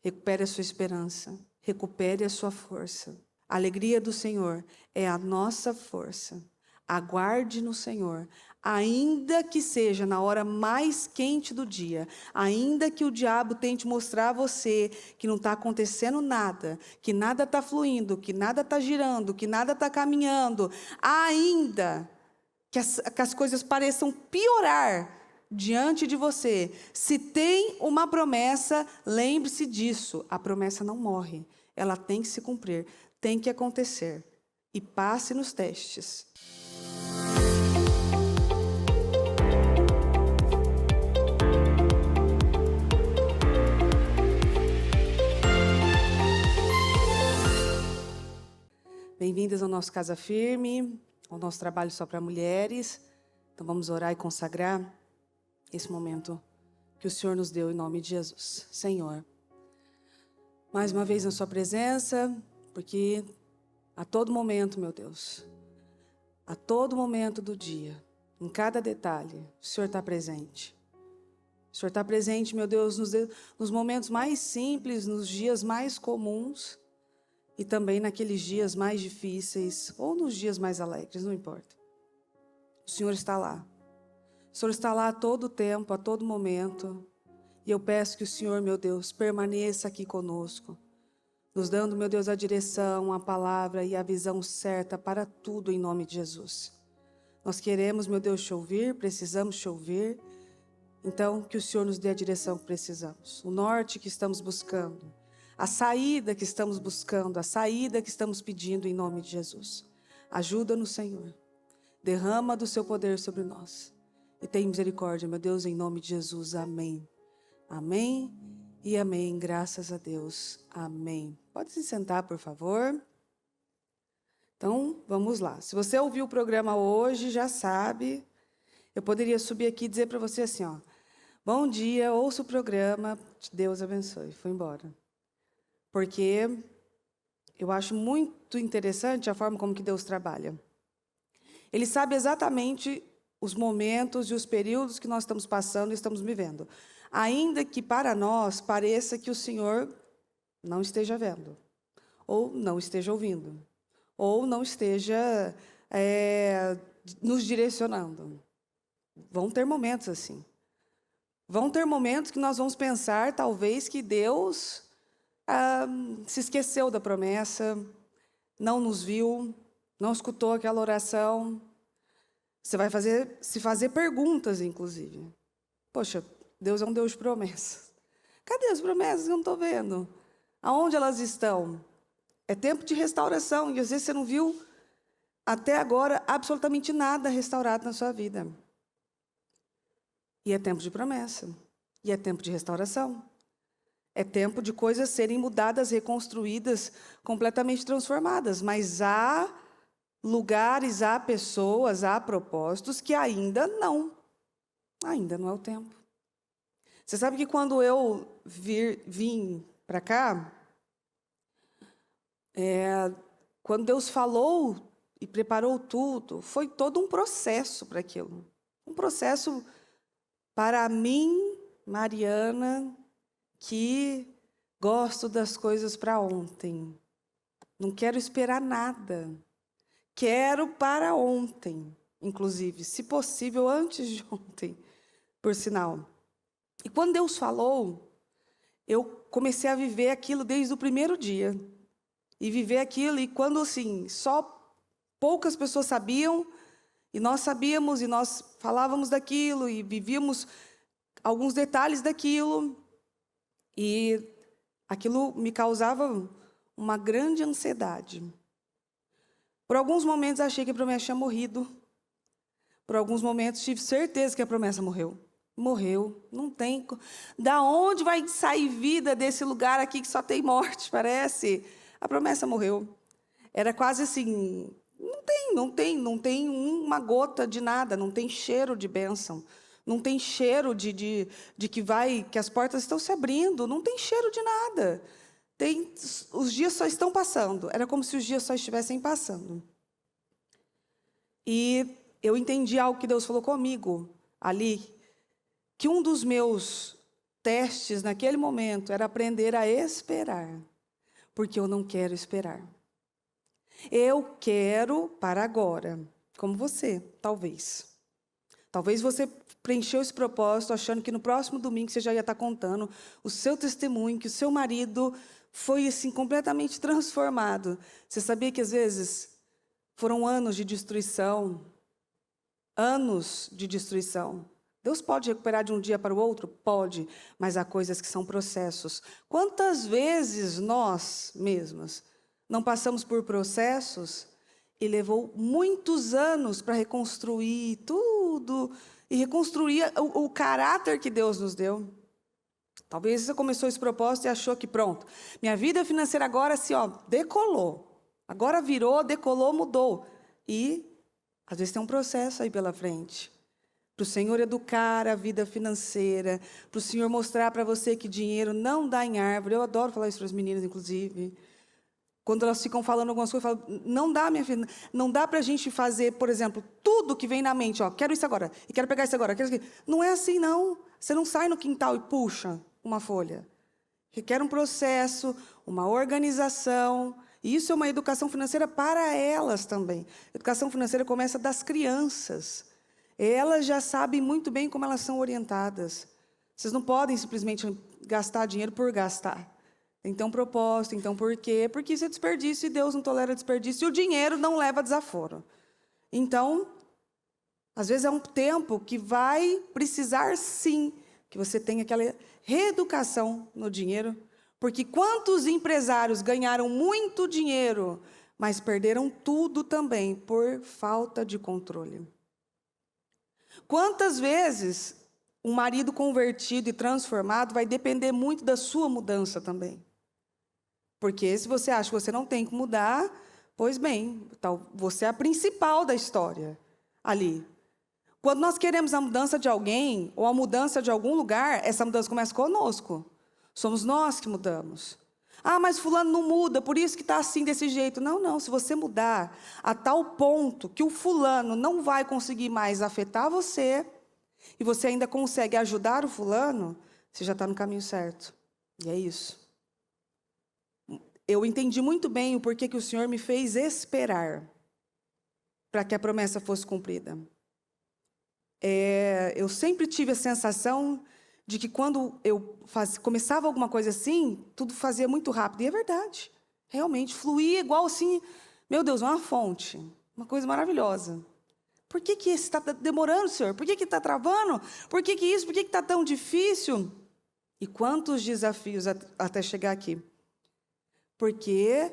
Recupere a sua esperança. Recupere a sua força. A alegria do Senhor é a nossa força. Aguarde no Senhor, ainda que seja na hora mais quente do dia, ainda que o diabo tente mostrar a você que não está acontecendo nada, que nada está fluindo, que nada está girando, que nada está caminhando, ainda que as coisas pareçam piorar diante de você, se tem uma promessa, lembre-se disso, a promessa não morre, ela tem que se cumprir, tem que acontecer, e passe nos testes. Bem-vindas ao nosso Casa Firme, ao nosso trabalho só para mulheres. Então vamos orar e consagrar esse momento que o Senhor nos deu em nome de Jesus. Senhor, mais uma vez na sua presença, porque a todo momento, meu Deus, a todo momento do dia, em cada detalhe, o Senhor está presente. O Senhor está presente, meu Deus, nos momentos mais simples, nos dias mais comuns, e também naqueles dias mais difíceis, ou nos dias mais alegres, não importa. O Senhor está lá. O Senhor está lá a todo tempo, a todo momento. E eu peço que o Senhor, meu Deus, permaneça aqui conosco, nos dando, meu Deus, a direção, a palavra e a visão certa para tudo em nome de Jesus. Nós queremos, meu Deus, te ouvir, precisamos te ouvir. Então, que o Senhor nos dê a direção que precisamos, o norte que estamos buscando, a saída que estamos buscando, a saída que estamos pedindo em nome de Jesus. Ajuda-nos, Senhor. Derrama do seu poder sobre nós. E tem misericórdia, meu Deus, em nome de Jesus. Amém. Amém e amém. Graças a Deus. Amém. Pode se sentar, por favor. Então, vamos lá. Se você ouviu o programa hoje, já sabe. Eu poderia subir aqui e dizer para você assim, ó. Bom dia, ouça o programa. Deus abençoe. Foi embora. Porque eu acho muito interessante a forma como que Deus trabalha. Ele sabe exatamente os momentos e os períodos que nós estamos passando e estamos vivendo. Ainda que para nós pareça que o Senhor não esteja vendo, ou não esteja ouvindo, ou não esteja nos direcionando. Vão ter momentos assim. Vão ter momentos que nós vamos pensar, talvez, que Deus se esqueceu da promessa, não nos viu, não escutou aquela oração. Você vai se fazer perguntas, inclusive. Poxa, Deus é um Deus de promessas. Cadê as promessas que eu não estou vendo? Aonde elas estão? É tempo de restauração, e às vezes você não viu até agora absolutamente nada restaurado na sua vida. E é tempo de promessa, e é tempo de restauração. É tempo de coisas serem mudadas, reconstruídas, completamente transformadas. Mas há lugares, há pessoas, há propósitos que ainda não é o tempo. Você sabe que quando eu vim para cá, quando Deus falou e preparou tudo, foi todo um processo para aquilo. Um processo para mim, Mariana, que gosto das coisas para ontem. Não quero esperar nada. Quero para ontem, inclusive, se possível, antes de ontem, por sinal. E quando Deus falou, eu comecei a viver aquilo desde o primeiro dia. E viver aquilo, e quando assim, só poucas pessoas sabiam, e nós sabíamos, e nós falávamos daquilo, e vivíamos alguns detalhes daquilo, e aquilo me causava uma grande ansiedade. Por alguns momentos achei que a promessa tinha morrido. Por alguns momentos tive certeza que a promessa morreu. Morreu, não tem. Da onde vai sair vida desse lugar aqui que só tem morte, parece? A promessa morreu. Era quase assim, não tem uma gota de nada, não tem cheiro de bênção. Não tem cheiro de que as portas estão se abrindo, não tem cheiro de nada. Os dias só estão passando. Era como se os dias só estivessem passando. E eu entendi algo que Deus falou comigo ali, que um dos meus testes naquele momento era aprender a esperar, porque eu não quero esperar. Eu quero para agora, como você, talvez. Talvez você preencheu esse propósito achando que no próximo domingo você já ia estar contando o seu testemunho, que o seu marido foi assim completamente transformado. Você sabia que às vezes foram anos de destruição? Anos de destruição. Deus pode recuperar de um dia para o outro? Pode, mas há coisas que são processos. Quantas vezes nós mesmas não passamos por processos e levou muitos anos para reconstruir tudo e reconstruir o caráter que Deus nos deu? Talvez você começou esse propósito e achou que pronto, minha vida financeira agora assim, ó, decolou. Agora virou, decolou, mudou. E às vezes tem um processo aí pela frente. Para o Senhor educar a vida financeira, para o Senhor mostrar para você que dinheiro não dá em árvore. Eu adoro falar isso para as meninas, inclusive. Quando elas ficam falando algumas coisas, eu falo, não dá, minha filha, não dá para a gente fazer, por exemplo, tudo que vem na mente, ó, quero isso agora, e quero pegar isso agora, quero isso aqui. Não é assim, não. Você não sai no quintal e puxa uma folha. Requer um processo, uma organização, e isso é uma educação financeira para elas também. A educação financeira começa das crianças. Elas já sabem muito bem como elas são orientadas. Vocês não podem simplesmente gastar dinheiro por gastar. Então, propósito, então por quê? Porque isso é desperdício e Deus não tolera desperdício e o dinheiro não leva desaforo. Então, às vezes é um tempo que vai precisar sim que você tenha aquela reeducação no dinheiro, porque quantos empresários ganharam muito dinheiro, mas perderam tudo também por falta de controle? Quantas vezes um marido convertido e transformado vai depender muito da sua mudança também? Porque se você acha que você não tem que mudar, pois bem, você é a principal da história ali. Quando nós queremos a mudança de alguém, ou a mudança de algum lugar, essa mudança começa conosco. Somos nós que mudamos. Ah, mas fulano não muda, por isso que está assim, desse jeito. Não, não, se você mudar a tal ponto que o fulano não vai conseguir mais afetar você, e você ainda consegue ajudar o fulano, você já está no caminho certo. E é isso. Eu entendi muito bem o porquê que o Senhor me fez esperar para que a promessa fosse cumprida. Eu sempre tive a sensação de que quando eu começava alguma coisa assim, tudo fazia muito rápido. E é verdade. Realmente, fluía igual assim, meu Deus, uma fonte. Uma coisa maravilhosa. Por que que isso está demorando, Senhor? Por que que está travando? Por que que isso? Por que que está tão difícil? E quantos desafios até chegar aqui? Porque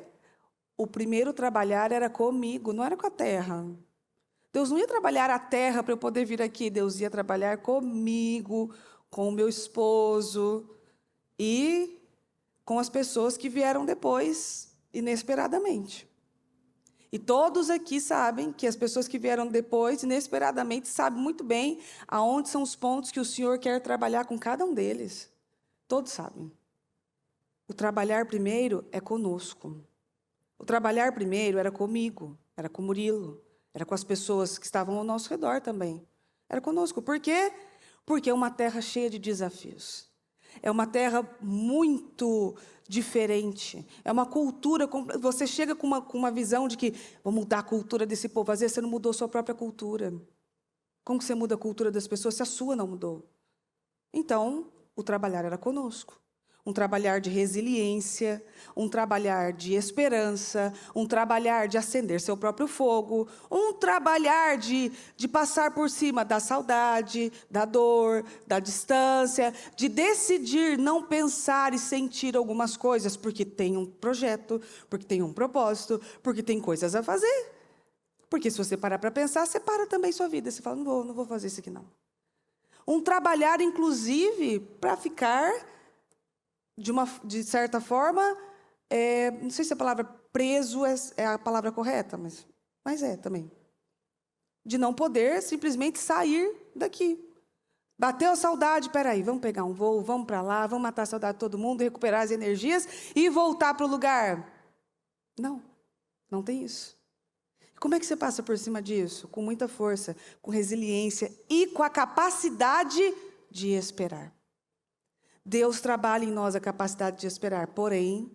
o primeiro trabalhar era comigo, não era com a terra. Deus não ia trabalhar a terra para eu poder vir aqui. Deus ia trabalhar comigo, com o meu esposo e com as pessoas que vieram depois, inesperadamente. E todos aqui sabem que as pessoas que vieram depois, inesperadamente, sabem muito bem aonde são os pontos que o Senhor quer trabalhar com cada um deles. Todos sabem. O trabalhar primeiro é conosco. O trabalhar primeiro era comigo, era com o Murilo, era com as pessoas que estavam ao nosso redor também. Era conosco. Por quê? Porque é uma terra cheia de desafios. É uma terra muito diferente. É uma cultura. Você chega com uma visão de que vou mudar a cultura desse povo. Às vezes você não mudou a sua própria cultura. Como que você muda a cultura das pessoas se a sua não mudou? Então, o trabalhar era conosco. Um trabalhar de resiliência, um trabalhar de esperança, um trabalhar de acender seu próprio fogo, um trabalhar de passar por cima da saudade, da dor, da distância, de decidir não pensar e sentir algumas coisas, porque tem um projeto, porque tem um propósito, porque tem coisas a fazer. Porque se você parar para pensar, você para também sua vida. Você fala, não vou fazer isso aqui não. Um trabalhar, inclusive, para ficar... De certa forma, não sei se a palavra preso é a palavra correta, mas é também. De não poder simplesmente sair daqui. Bateu a saudade, peraí, vamos pegar um voo, vamos para lá, vamos matar a saudade de todo mundo, recuperar as energias e voltar para o lugar. Não tem isso. Como é que você passa por cima disso? Com muita força, com resiliência e com a capacidade de esperar. Deus trabalha em nós a capacidade de esperar, porém,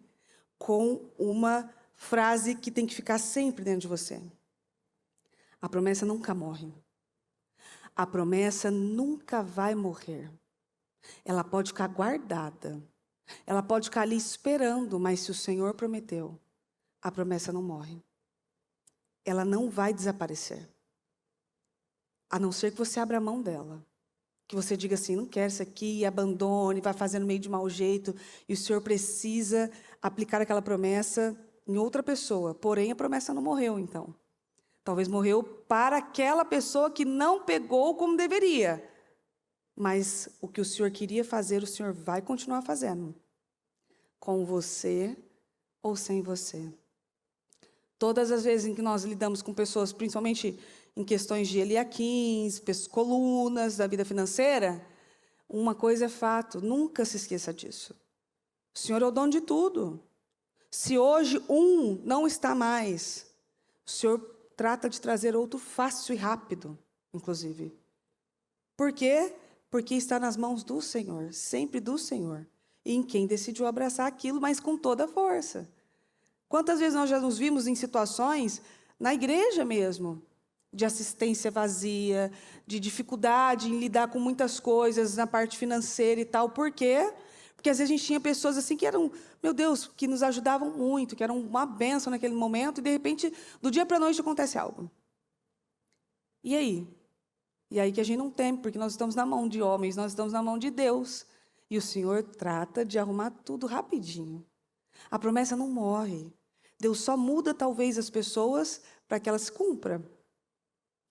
com uma frase que tem que ficar sempre dentro de você. A promessa nunca morre. A promessa nunca vai morrer. Ela pode ficar guardada. Ela pode ficar ali esperando, mas se o Senhor prometeu, a promessa não morre. Ela não vai desaparecer. A não ser que você abra a mão dela. Que você diga assim, não quero isso aqui, e abandone, vai fazendo meio de mau jeito, e o Senhor precisa aplicar aquela promessa em outra pessoa. Porém, a promessa não morreu, então. Talvez morreu para aquela pessoa que não pegou como deveria. Mas o que o Senhor queria fazer, o Senhor vai continuar fazendo. Com você ou sem você. Todas as vezes em que nós lidamos com pessoas, principalmente em questões de Eliaquins, colunas da vida financeira, uma coisa é fato, nunca se esqueça disso. O Senhor é o dono de tudo. Se hoje um não está mais, o Senhor trata de trazer outro fácil e rápido, inclusive. Por quê? Porque está nas mãos do Senhor, sempre do Senhor. E em quem decidiu abraçar aquilo, mas com toda a força. Quantas vezes nós já nos vimos em situações, na igreja mesmo, de assistência vazia, de dificuldade em lidar com muitas coisas na parte financeira e tal. Por quê? Porque às vezes a gente tinha pessoas assim que eram, meu Deus, que nos ajudavam muito, que eram uma bênção naquele momento, e de repente, do dia para a noite acontece algo. E aí? E aí que a gente não tem, porque nós estamos na mão de homens, nós estamos na mão de Deus. E o Senhor trata de arrumar tudo rapidinho. A promessa não morre. Deus só muda, talvez, as pessoas para que elas se cumpram.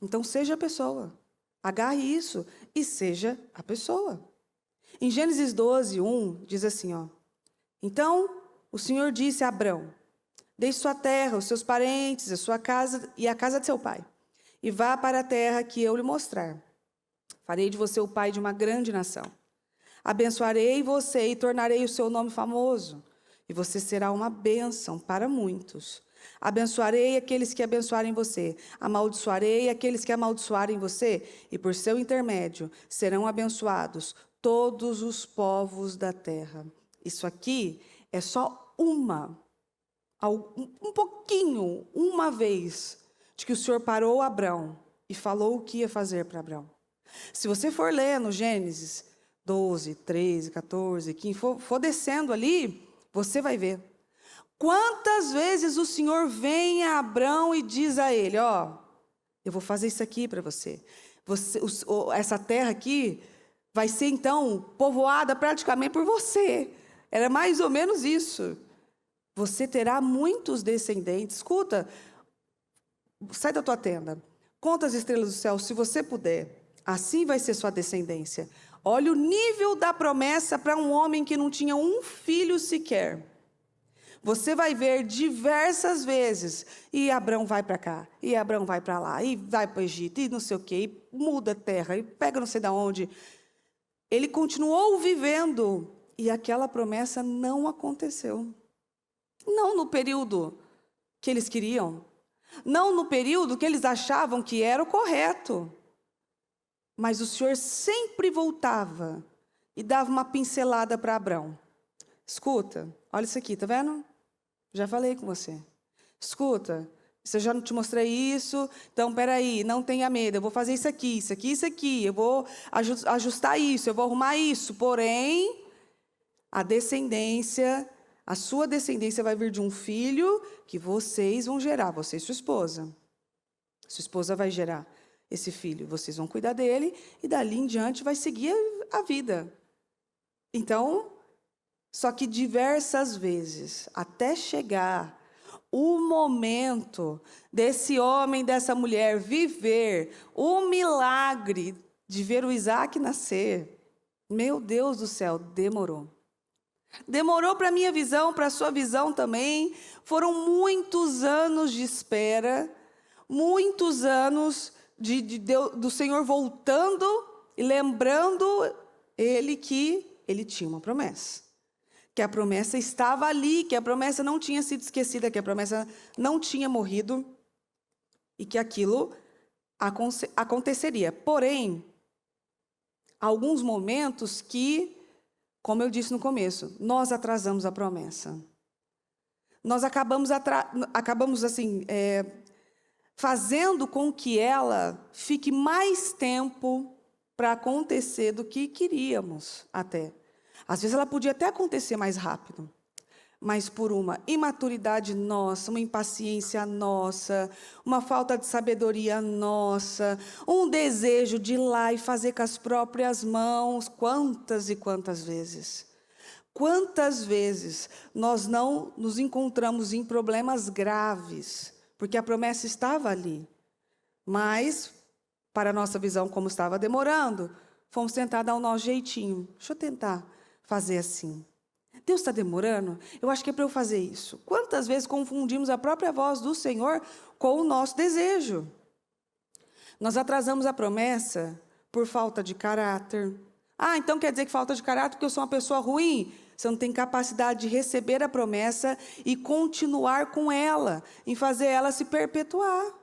Então, seja a pessoa. Agarre isso e seja a pessoa. Em Gênesis 12, 1, diz assim, ó. Então, o Senhor disse a Abrão, deixe sua terra, os seus parentes, a sua casa e a casa de seu pai, e vá para a terra que eu lhe mostrar. Farei de você o pai de uma grande nação. Abençoarei você e tornarei o seu nome famoso, e você será uma bênção para muitos. Abençoarei aqueles que abençoarem você, amaldiçoarei aqueles que amaldiçoarem você, e por seu intermédio serão abençoados todos os povos da terra. Isso aqui é só um pouquinho, uma vez, de que o Senhor parou Abrão e falou o que ia fazer para Abrão. Se você for ler no Gênesis 12, 13, 14, 15, for descendo ali, você vai ver. Quantas vezes o Senhor vem a Abrão e diz a ele, ó, eu vou fazer isso aqui para você. Essa terra aqui vai ser, então, povoada praticamente por você. Era mais ou menos isso. Você terá muitos descendentes. Escuta, sai da tua tenda. Conta as estrelas do céu, se você puder. Assim vai ser sua descendência. Olha o nível da promessa para um homem que não tinha um filho sequer. Você vai ver diversas vezes, e Abrão vai para cá, e Abrão vai para lá, e vai para o Egito, e não sei o quê, e muda a terra, e pega não sei de onde. Ele continuou vivendo, e aquela promessa não aconteceu. Não no período que eles queriam, não no período que eles achavam que era o correto. Mas o Senhor sempre voltava e dava uma pincelada para Abrão. Escuta, olha isso aqui, tá vendo? Já falei com você. Escuta, se eu já não te mostrei isso, então, peraí, não tenha medo, eu vou fazer isso aqui, isso aqui, isso aqui, eu vou ajustar isso, eu vou arrumar isso. Porém, a sua descendência vai vir de um filho que vocês vão gerar, você e sua esposa. Sua esposa vai gerar esse filho, vocês vão cuidar dele, e dali em diante vai seguir a vida. Então, só que diversas vezes, até chegar o momento desse homem, dessa mulher viver o milagre de ver o Isaac nascer, meu Deus do céu, demorou. Demorou para a minha visão, para a sua visão também. Foram muitos anos de espera, muitos anos do Senhor voltando e lembrando ele que ele tinha uma promessa. Que a promessa estava ali, que a promessa não tinha sido esquecida, que a promessa não tinha morrido e que aquilo aconteceria. Porém, alguns momentos que como eu disse no começo, nós atrasamos a promessa. Nós acabamos assim, fazendo com que ela fique mais tempo para acontecer do que queríamos até. Às vezes ela podia até acontecer mais rápido, mas por uma imaturidade nossa, uma impaciência nossa, uma falta de sabedoria nossa, um desejo de ir lá e fazer com as próprias mãos, quantas e quantas vezes? Quantas vezes nós não nos encontramos em problemas graves, porque a promessa estava ali, mas, para a nossa visão, como estava demorando, fomos tentar dar o nosso jeitinho. Deixa eu tentar fazer assim. Deus está demorando? Eu acho que é para eu fazer isso. Quantas vezes confundimos a própria voz do Senhor com o nosso desejo? Nós atrasamos a promessa por falta de caráter. Ah, então quer dizer que falta de caráter porque eu sou uma pessoa ruim? Você não tem capacidade de receber a promessa e continuar com ela, em fazer ela se perpetuar.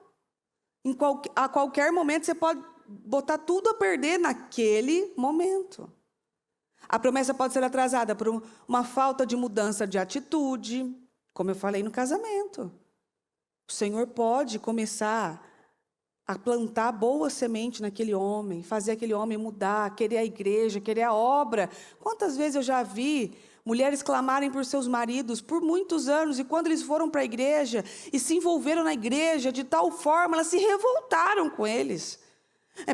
A qualquer momento você pode botar tudo a perder naquele momento. A promessa pode ser atrasada por uma falta de mudança de atitude, como eu falei no casamento. O Senhor pode começar a plantar boa semente naquele homem, fazer aquele homem mudar, querer a igreja, querer a obra. Quantas vezes eu já vi mulheres clamarem por seus maridos por muitos anos, e quando eles foram para a igreja e se envolveram na igreja de tal forma, elas se revoltaram com eles.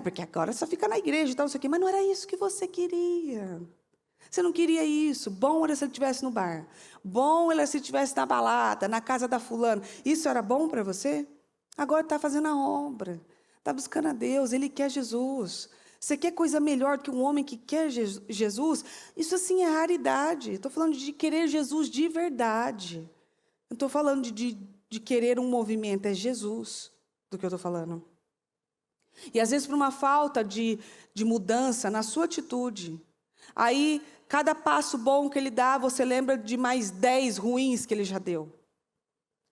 Porque agora só fica na igreja e tal, não sei o quê, mas não era isso que você queria. Você não queria isso. Bom era se ele estivesse no bar. Bom era se ele estivesse na balada, na casa da fulana. Isso era bom para você? Agora está fazendo a obra. Está buscando a Deus. Ele quer Jesus. Você quer coisa melhor do que um homem que quer Jesus? Isso assim é raridade. Estou falando de querer Jesus de verdade. Não estou falando de querer um movimento. É Jesus do que eu estou falando. E às vezes por uma falta de mudança na sua atitude. Aí, cada passo bom que ele dá, você lembra de mais 10 ruins que ele já deu.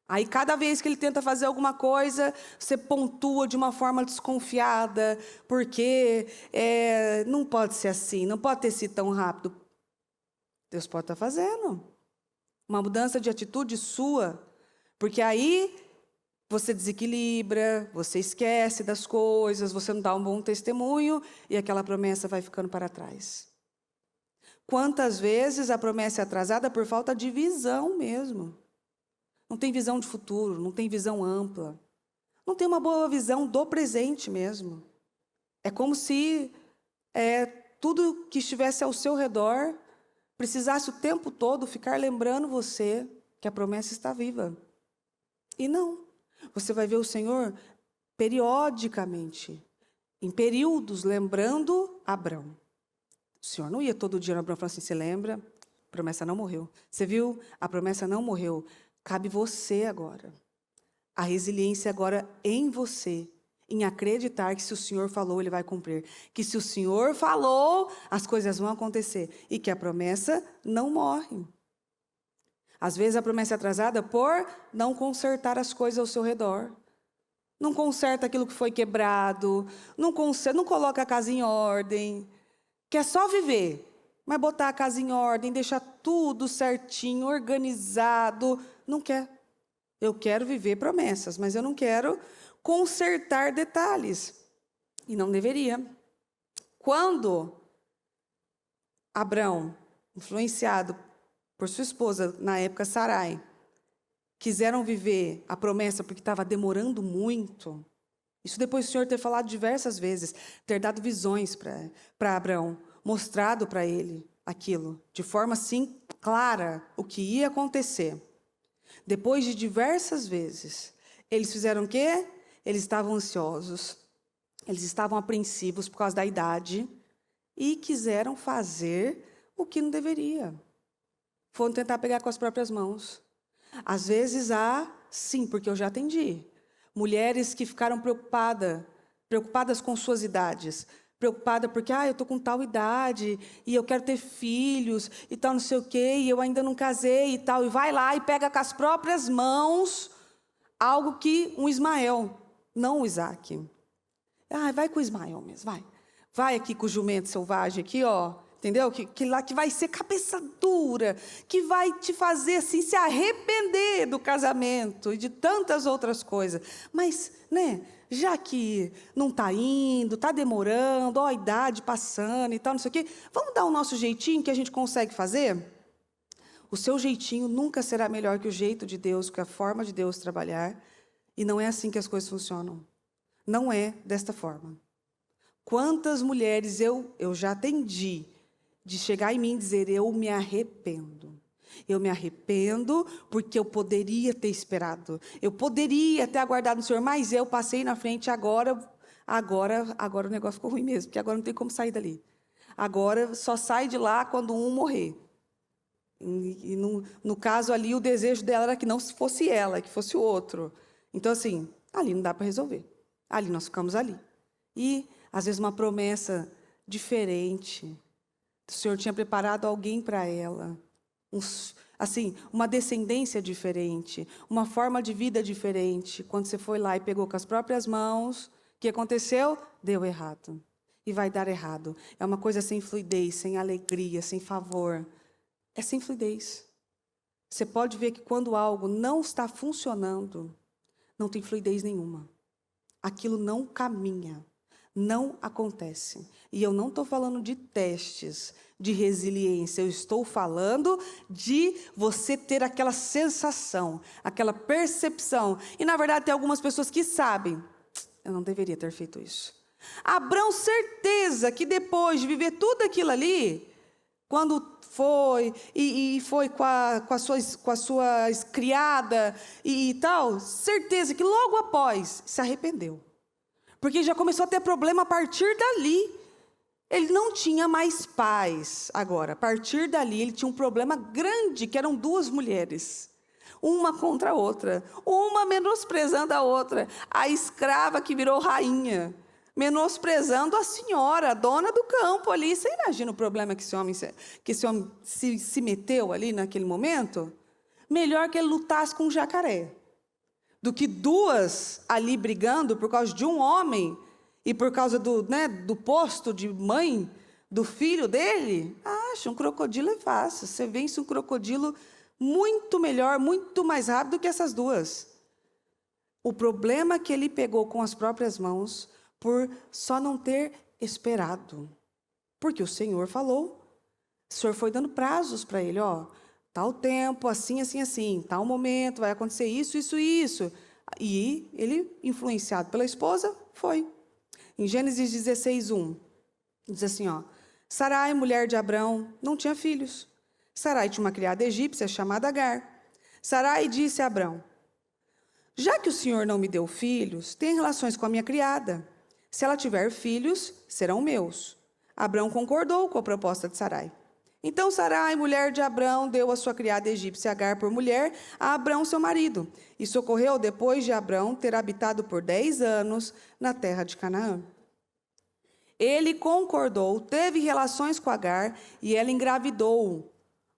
Aí, cada vez que ele tenta fazer alguma coisa, você pontua de uma forma desconfiada, porque não pode ser assim, não pode ter sido tão rápido. Deus pode estar fazendo uma mudança de atitude sua, porque aí você desequilibra, você esquece das coisas, você não dá um bom testemunho e aquela promessa vai ficando para trás. Quantas vezes a promessa é atrasada por falta de visão mesmo. Não tem visão de futuro, não tem visão ampla. Não tem uma boa visão do presente mesmo. É como se tudo que estivesse ao seu redor precisasse o tempo todo ficar lembrando você que a promessa está viva. E não. Você vai ver o Senhor periodicamente, em períodos, lembrando Abrão. O Senhor não ia todo dia no Abraão e falar assim, você lembra? A promessa não morreu. Você viu? A promessa não morreu. Cabe você agora. A resiliência agora em você, em acreditar que se o Senhor falou, Ele vai cumprir. Que se o Senhor falou, as coisas vão acontecer. E que a promessa não morre. Às vezes a promessa é atrasada por não consertar as coisas ao seu redor. Não conserta aquilo que foi quebrado. Não coloca a casa em ordem. Quer só viver, mas botar a casa em ordem, deixar tudo certinho, organizado, não quer. Eu quero viver promessas, mas eu não quero consertar detalhes. E não deveria. Quando Abrão, influenciado por sua esposa, na época Sarai, quiseram viver a promessa porque estava demorando muito, isso depois do Senhor ter falado diversas vezes, ter dado visões para Abrão, mostrado para ele aquilo, de forma assim clara, o que ia acontecer. Depois de diversas vezes, eles fizeram o quê? Eles estavam ansiosos, eles estavam apreensivos por causa da idade e quiseram fazer o que não deveria. Foram tentar pegar com as próprias mãos. Às vezes sim, porque eu já atendi. Mulheres que ficaram preocupadas com suas idades, preocupada porque, eu estou com tal idade, e eu quero ter filhos, e tal, não sei o quê, e eu ainda não casei e tal, e vai lá e pega com as próprias mãos algo que um Ismael, não o Isaac. Vai com o Ismael mesmo, vai. Vai aqui com o jumento selvagem, aqui, entendeu? Que vai ser cabeça dura, que vai te fazer assim se arrepender do casamento e de tantas outras coisas. Mas, né, já que não está indo, está demorando, ó, a idade passando e tal, não sei o quê, vamos dar o nosso jeitinho que a gente consegue fazer? O seu jeitinho nunca será melhor que o jeito de Deus, que a forma de Deus trabalhar, e não é assim que as coisas funcionam. Não é desta forma. Quantas mulheres eu já atendi de chegar em mim e dizer, eu me arrependo. Eu me arrependo porque eu poderia ter esperado. Eu poderia ter aguardado no Senhor, mas eu passei na frente agora o negócio ficou ruim mesmo, porque agora não tem como sair dali. Agora só sai de lá quando um morrer. E no caso ali, o desejo dela era que não fosse ela, que fosse o outro. Então, assim, ali não dá para resolver. Ali nós ficamos ali. E, às vezes, uma promessa diferente. O Senhor tinha preparado alguém para ela. Assim, uma descendência diferente, uma forma de vida diferente. Quando você foi lá e pegou com as próprias mãos, o que aconteceu? Deu errado. E vai dar errado. É uma coisa sem fluidez, sem alegria, sem favor. É sem fluidez. Você pode ver que quando algo não está funcionando, não tem fluidez nenhuma. Aquilo não caminha. Não acontece. E eu não estou falando de testes, de resiliência. Eu estou falando de você ter aquela sensação, aquela percepção. E, na verdade, tem algumas pessoas que sabem. Eu não deveria ter feito isso. Abrão, certeza que depois de viver tudo aquilo ali, quando foi, e foi com a sua criada e tal, certeza que logo após se arrependeu. Porque já começou a ter problema a partir dali. Ele não tinha mais paz agora. A partir dali, ele tinha um problema grande, que eram duas mulheres. Uma contra a outra. Uma menosprezando a outra. A escrava que virou rainha. Menosprezando a senhora, a dona do campo ali. Você imagina o problema que esse homem se meteu ali naquele momento? Melhor que ele lutasse com um jacaré do que duas ali brigando por causa de um homem e por causa do posto de mãe do filho dele. Acho, um crocodilo é fácil. Você vence um crocodilo muito melhor, muito mais rápido do que essas duas. O problema que ele pegou com as próprias mãos por só não ter esperado. Porque o Senhor falou. O Senhor foi dando prazos para ele, ó. Tal tempo, assim, assim, assim, tal momento, vai acontecer isso, isso e isso. E ele, influenciado pela esposa, foi. Em Gênesis 16:1, diz assim, ó. Sarai, mulher de Abrão, não tinha filhos. Sarai tinha uma criada egípcia chamada Agar. Sarai disse a Abrão, já que o Senhor não me deu filhos, tem relações com a minha criada. Se ela tiver filhos, serão meus. Abrão concordou com a proposta de Sarai. Então Sarai, mulher de Abrão, deu a sua criada egípcia Agar por mulher a Abrão, seu marido. Isso ocorreu depois de Abrão ter habitado por 10 anos na terra de Canaã. Ele concordou, teve relações com Agar e ela engravidou.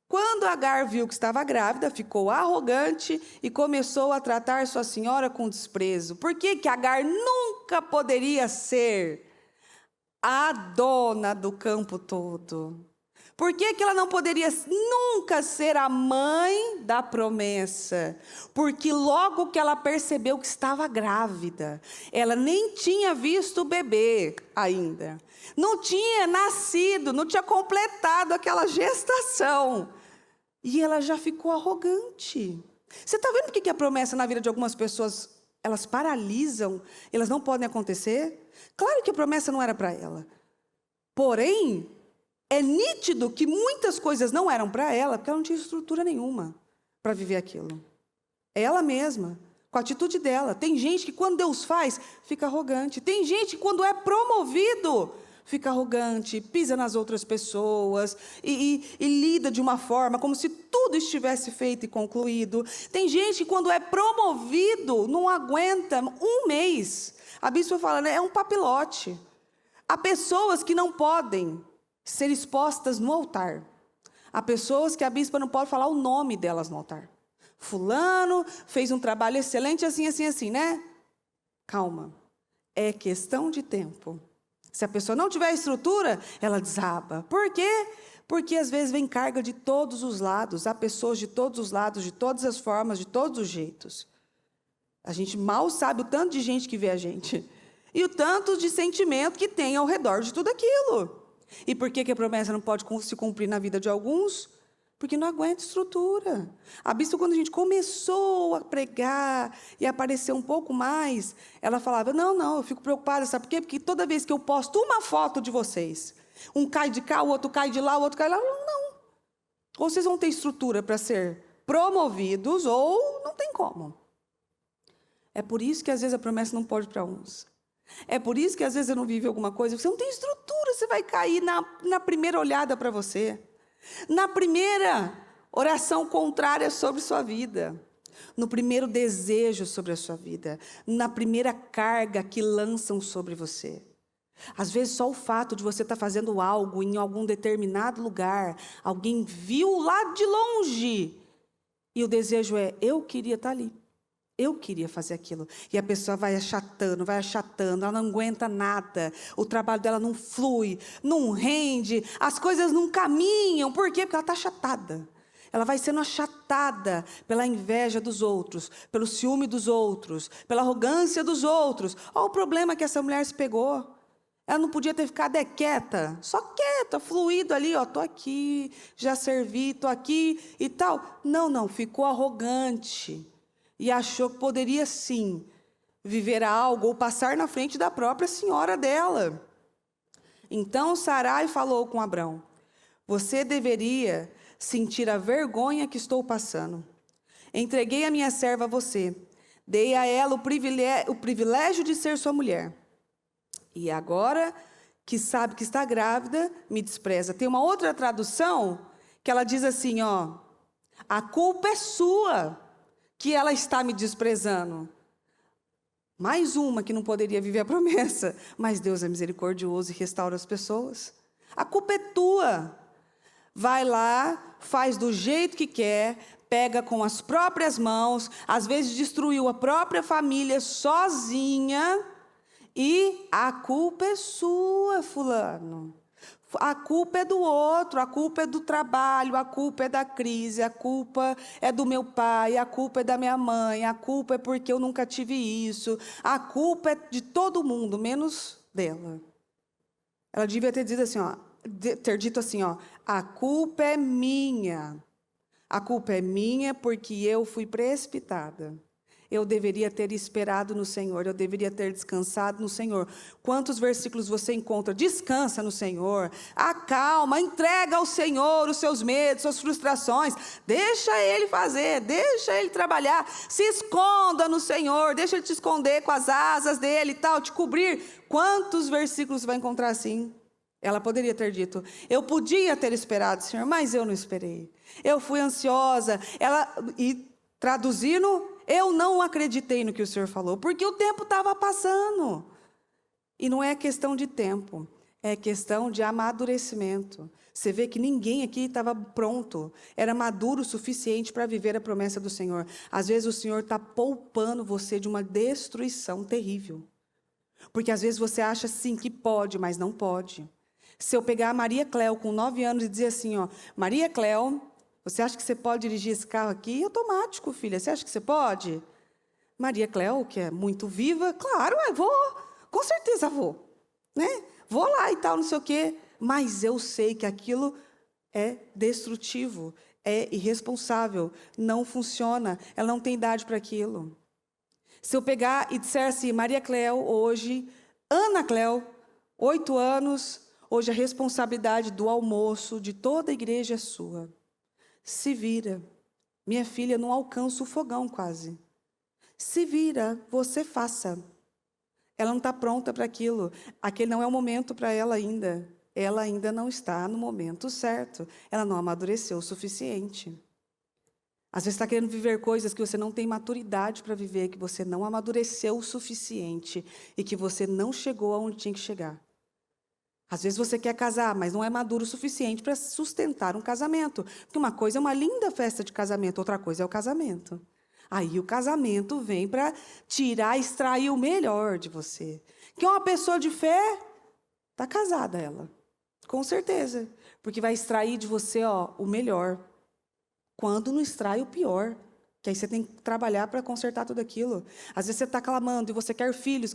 Quando Agar viu que estava grávida, ficou arrogante e começou a tratar sua senhora com desprezo. Por que Agar nunca poderia ser a dona do campo todo? Por que ela não poderia nunca ser a mãe da promessa? Porque logo que ela percebeu que estava grávida, ela nem tinha visto o bebê ainda. Não tinha nascido, não tinha completado aquela gestação. E ela já ficou arrogante. Você está vendo por que a promessa na vida de algumas pessoas, elas paralisam, elas não podem acontecer? Claro que a promessa não era para ela. Porém, é nítido que muitas coisas não eram para ela, porque ela não tinha estrutura nenhuma para viver aquilo. É ela mesma, com a atitude dela. Tem gente que quando Deus faz, fica arrogante. Tem gente que quando é promovido, fica arrogante, pisa nas outras pessoas e lida de uma forma como se tudo estivesse feito e concluído. Tem gente que quando é promovido, não aguenta um mês. A bispa fala, né, é um papilote. Há pessoas que não podem ser expostas no altar. Há pessoas que a bispa não pode falar o nome delas no altar. Fulano fez um trabalho excelente, assim, assim, assim, né? Calma. É questão de tempo. Se a pessoa não tiver estrutura, ela desaba. Por quê? Porque às vezes vem carga de todos os lados, há pessoas de todos os lados, de todas as formas, de todos os jeitos. A gente mal sabe o tanto de gente que vê a gente. E o tanto de sentimento que tem ao redor de tudo aquilo. E por que a promessa não pode se cumprir na vida de alguns? Porque não aguenta estrutura. A bispa, quando a gente começou a pregar e aparecer um pouco mais, ela falava, não, eu fico preocupada, sabe por quê? Porque toda vez que eu posto uma foto de vocês, um cai de cá, o outro cai de lá, o outro cai lá, não. Ou vocês vão ter estrutura para ser promovidos, ou não tem como. É por isso que às vezes a promessa não pode para uns. É por isso que às vezes você não vive alguma coisa, você não tem estrutura, você vai cair na primeira olhada para você. Na primeira oração contrária sobre sua vida, no primeiro desejo sobre a sua vida, na primeira carga que lançam sobre você. Às vezes só o fato de você estar fazendo algo em algum determinado lugar, alguém viu lá de longe, e o desejo é, eu queria estar ali. Eu queria fazer aquilo. E a pessoa vai achatando, ela não aguenta nada. O trabalho dela não flui, não rende, as coisas não caminham. Por quê? Porque ela está achatada. Ela vai sendo achatada pela inveja dos outros, pelo ciúme dos outros, pela arrogância dos outros. Olha o problema que essa mulher se pegou. Ela não podia ter ficado quieta, só quieta, fluído ali, estou aqui, já servi, estou aqui e tal. Não, ficou arrogante. E achou que poderia, sim, viver algo ou passar na frente da própria senhora dela. Então Sarai falou com Abrão, você deveria sentir a vergonha que estou passando. Entreguei a minha serva a você, dei a ela o privilégio de ser sua mulher. E agora que sabe que está grávida, me despreza. Tem uma outra tradução que ela diz assim, a culpa é sua que ela está me desprezando. Mais uma que não poderia viver a promessa. Mas Deus é misericordioso e restaura as pessoas. A culpa é tua. Vai lá, faz do jeito que quer, pega com as próprias mãos, às vezes destruiu a própria família sozinha, e a culpa é sua, fulano. A culpa é do outro, a culpa é do trabalho, a culpa é da crise, a culpa é do meu pai, a culpa é da minha mãe, a culpa é porque eu nunca tive isso, a culpa é de todo mundo, menos dela. Ela devia ter dito assim, a culpa é minha. A culpa é minha porque eu fui precipitada. Eu deveria ter esperado no Senhor, eu deveria ter descansado no Senhor. Quantos versículos você encontra? Descansa no Senhor, acalma, entrega ao Senhor os seus medos, suas frustrações, deixa Ele fazer, deixa Ele trabalhar, se esconda no Senhor, deixa Ele te esconder com as asas dEle e tal, te cobrir. Quantos versículos você vai encontrar assim? Ela poderia ter dito, eu podia ter esperado, Senhor, mas eu não esperei. Eu fui ansiosa, e traduzindo, eu não acreditei no que o Senhor falou, porque o tempo estava passando. E não é questão de tempo, é questão de amadurecimento. Você vê que ninguém aqui estava pronto, era maduro o suficiente para viver a promessa do Senhor. Às vezes o Senhor está poupando você de uma destruição terrível. Porque às vezes você acha sim que pode, mas não pode. Se eu pegar a Maria Cléo com 9 anos e dizer assim, Maria Cléo, você acha que você pode dirigir esse carro aqui? Automático, filha. Você acha que você pode? Maria Cléo, que é muito viva, claro, vou. Com certeza vou. Né? Vou lá e tal, não sei o quê. Mas eu sei que aquilo é destrutivo, é irresponsável, não funciona. Ela não tem idade para aquilo. Se eu pegar e disser assim, Maria Cléo, hoje, Ana Cléo, 8 anos, hoje a responsabilidade do almoço de toda a igreja é sua. Se vira. Minha filha não alcança o fogão quase. Se vira, você faça. Ela não está pronta para aquilo. Aquele não é o momento para ela ainda. Ela ainda não está no momento certo. Ela não amadureceu o suficiente. Às vezes está querendo viver coisas que você não tem maturidade para viver, que você não amadureceu o suficiente e que você não chegou aonde tinha que chegar. Às vezes você quer casar, mas não é maduro o suficiente para sustentar um casamento. Porque uma coisa é uma linda festa de casamento, outra coisa é o casamento. Aí o casamento vem para extrair o melhor de você. Que é uma pessoa de fé, Está casada ela, com certeza. Porque vai extrair de você, ó, o melhor. Quando não extrai o pior. Que aí você tem que trabalhar para consertar tudo aquilo. Às vezes você está clamando e você quer filhos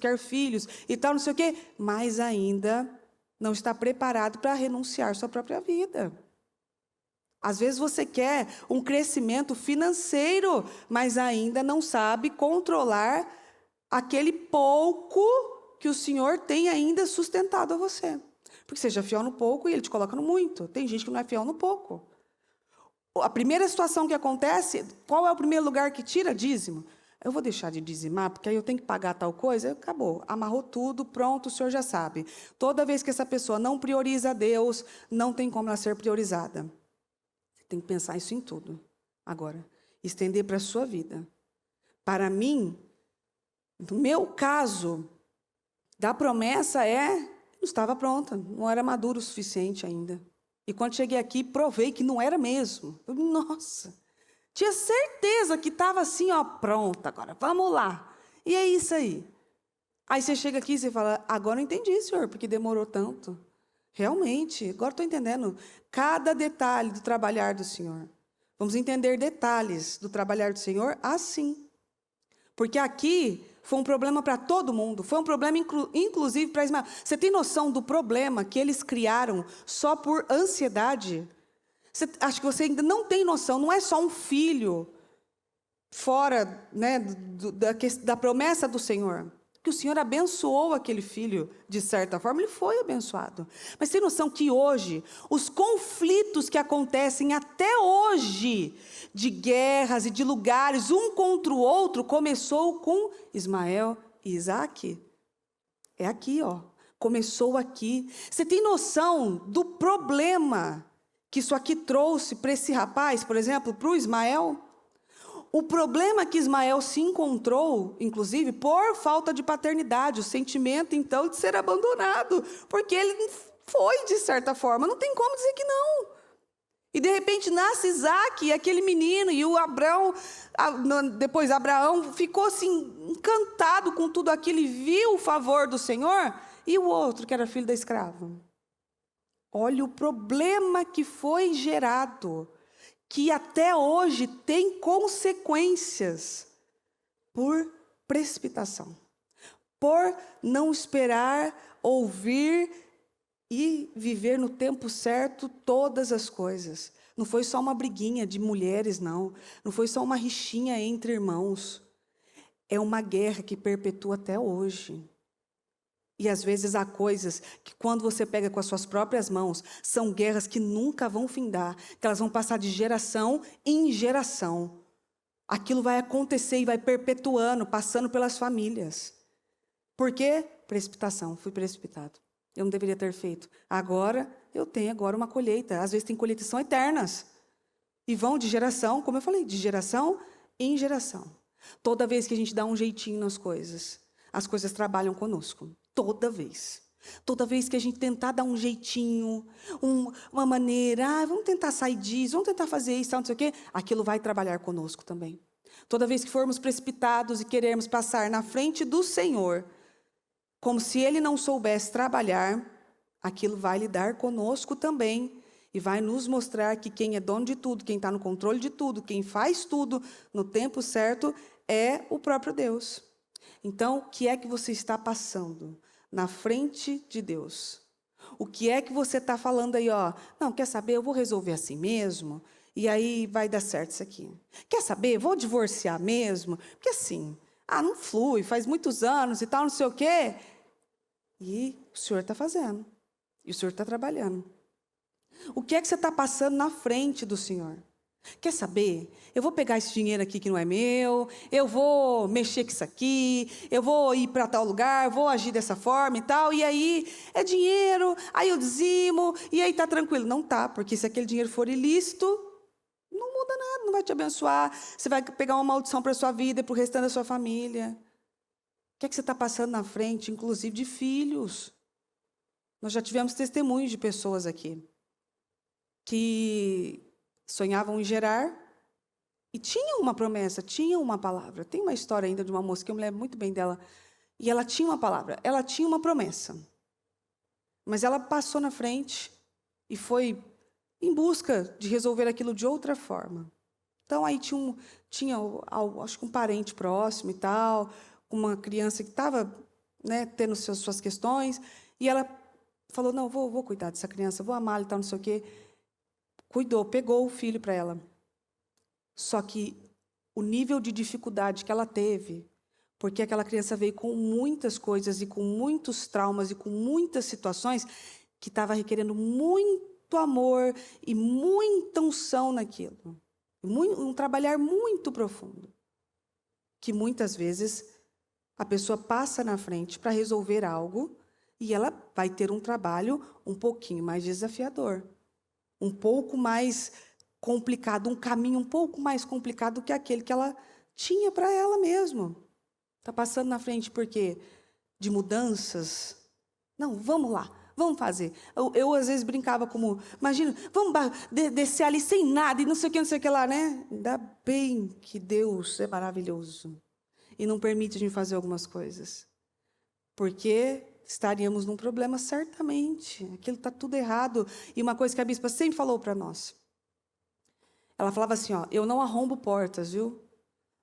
e tal, não sei o quê. Mas ainda não está preparado para renunciar sua própria vida. Às vezes você quer um crescimento financeiro, mas ainda não sabe controlar aquele pouco que o Senhor tem ainda sustentado a você. Porque seja fiel no pouco e Ele te coloca no muito. Tem gente que não é fiel no pouco. A primeira situação que acontece, qual é o primeiro lugar que tira? Dízimo. Eu vou deixar de dizimar, porque aí eu tenho que pagar tal coisa. Acabou, amarrou tudo, pronto, o senhor já sabe. Toda vez que essa pessoa não prioriza a Deus, não tem como ela ser priorizada. Você tem que pensar isso em tudo. Agora, estender para a sua vida. Para mim, no meu caso, da promessa não estava pronta, não era maduro o suficiente ainda. E quando cheguei aqui, provei que não era mesmo. Nossa, tinha certeza que estava assim, ó, pronta agora, vamos lá. E é isso aí. Aí você chega aqui e você fala, agora eu entendi, senhor, porque demorou tanto. Realmente, agora estou entendendo cada detalhe do trabalhar do Senhor. Vamos entender detalhes do trabalhar do Senhor assim. Porque aqui foi um problema para todo mundo, foi um problema inclusive para Ismael. Você tem noção do problema que eles criaram só por ansiedade? Acho que você ainda não tem noção, não é só um filho fora, né, da promessa do Senhor. Que o Senhor abençoou aquele filho, de certa forma, ele foi abençoado. Mas tem noção que hoje, os conflitos que acontecem até hoje, de guerras e de lugares, um contra o outro, começou com Ismael e Isaque? É aqui, ó. Começou aqui. Você tem noção do problema que isso aqui trouxe para esse rapaz, por exemplo, para o Ismael? O problema que Ismael se encontrou, inclusive, por falta de paternidade, o sentimento, então, de ser abandonado, porque ele foi, de certa forma, não tem como dizer que não. E, de repente, nasce Isaque, aquele menino, e o Abraão, depois Abraão, ficou assim, encantado com tudo aquilo, e viu o favor do Senhor, e o outro, que era filho da escrava. Olha o problema que foi gerado, que até hoje tem consequências por precipitação, por não esperar, ouvir e viver no tempo certo todas as coisas. Não foi só uma briguinha de mulheres, não. Não foi só uma rixinha entre irmãos. É uma guerra que perpetua até hoje. E às vezes há coisas que quando você pega com as suas próprias mãos, são guerras que nunca vão findar, que elas vão passar de geração em geração. Aquilo vai acontecer e vai perpetuando, passando pelas famílias. Por quê? Precipitação, fui precipitado. Eu não deveria ter feito. Agora, eu tenho agora uma colheita. Às vezes tem colheitas que são eternas. E vão de geração, como eu falei, de geração em geração. Toda vez que a gente dá um jeitinho nas coisas, as coisas trabalham conosco. Toda vez. Toda vez que a gente tentar dar um jeitinho, uma maneira, vamos tentar sair disso, vamos tentar fazer isso, não sei o quê, aquilo vai trabalhar conosco também. Toda vez que formos precipitados e queremos passar na frente do Senhor, como se Ele não soubesse trabalhar, aquilo vai lidar conosco também e vai nos mostrar que quem é dono de tudo, quem está no controle de tudo, quem faz tudo no tempo certo, é o próprio Deus. Então, o que é que você está passando na frente de Deus? O que é que você está falando aí, ó? Não, quer saber? Eu vou resolver assim mesmo, e aí vai dar certo isso aqui. Quer saber? Vou divorciar mesmo, porque assim, não flui, faz muitos anos e tal, não sei o quê. E o Senhor está fazendo, e o Senhor está trabalhando. O que é que você está passando na frente do Senhor? Quer saber? Eu vou pegar esse dinheiro aqui que não é meu, eu vou mexer com isso aqui, eu vou ir para tal lugar, vou agir dessa forma e tal, e aí é dinheiro, aí eu dizimo, e aí está tranquilo. Não está, porque se aquele dinheiro for ilícito, não muda nada, não vai te abençoar, você vai pegar uma maldição para a sua vida e para o restante da sua família. O que é que você está passando na frente, inclusive de filhos? Nós já tivemos testemunhos de pessoas aqui que sonhavam em gerar e tinham uma promessa, tinham uma palavra. Tem uma história ainda de uma moça que eu me lembro muito bem dela. E ela tinha uma palavra, ela tinha uma promessa. Mas ela passou na frente e foi em busca de resolver aquilo de outra forma. Então, aí tinha acho que um parente próximo e tal, uma criança que estava, né, tendo suas questões, e ela falou, não, vou cuidar dessa criança, vou amá-la e tal, não sei o quê. Cuidou, pegou o filho para ela. Só que o nível de dificuldade que ela teve, porque aquela criança veio com muitas coisas e com muitos traumas e com muitas situações que estava requerendo muito amor e muita unção naquilo. Um trabalhar muito profundo. Que muitas vezes a pessoa passa na frente para resolver algo e ela vai ter um trabalho um pouquinho mais desafiador. Um pouco mais complicado, um caminho um pouco mais complicado do que aquele que ela tinha para ela mesma. Está passando na frente por quê? De mudanças? Não, vamos lá, vamos fazer. Eu às vezes brincava como, imagina, vamos descer ali sem nada e não sei o que lá, né? Ainda bem que Deus é maravilhoso e não permite a gente fazer algumas coisas. Porque estaríamos num problema certamente. Aquilo está tudo errado. E uma coisa que a bispa sempre falou para nós. Ela falava assim, ó, eu não arrombo portas, viu?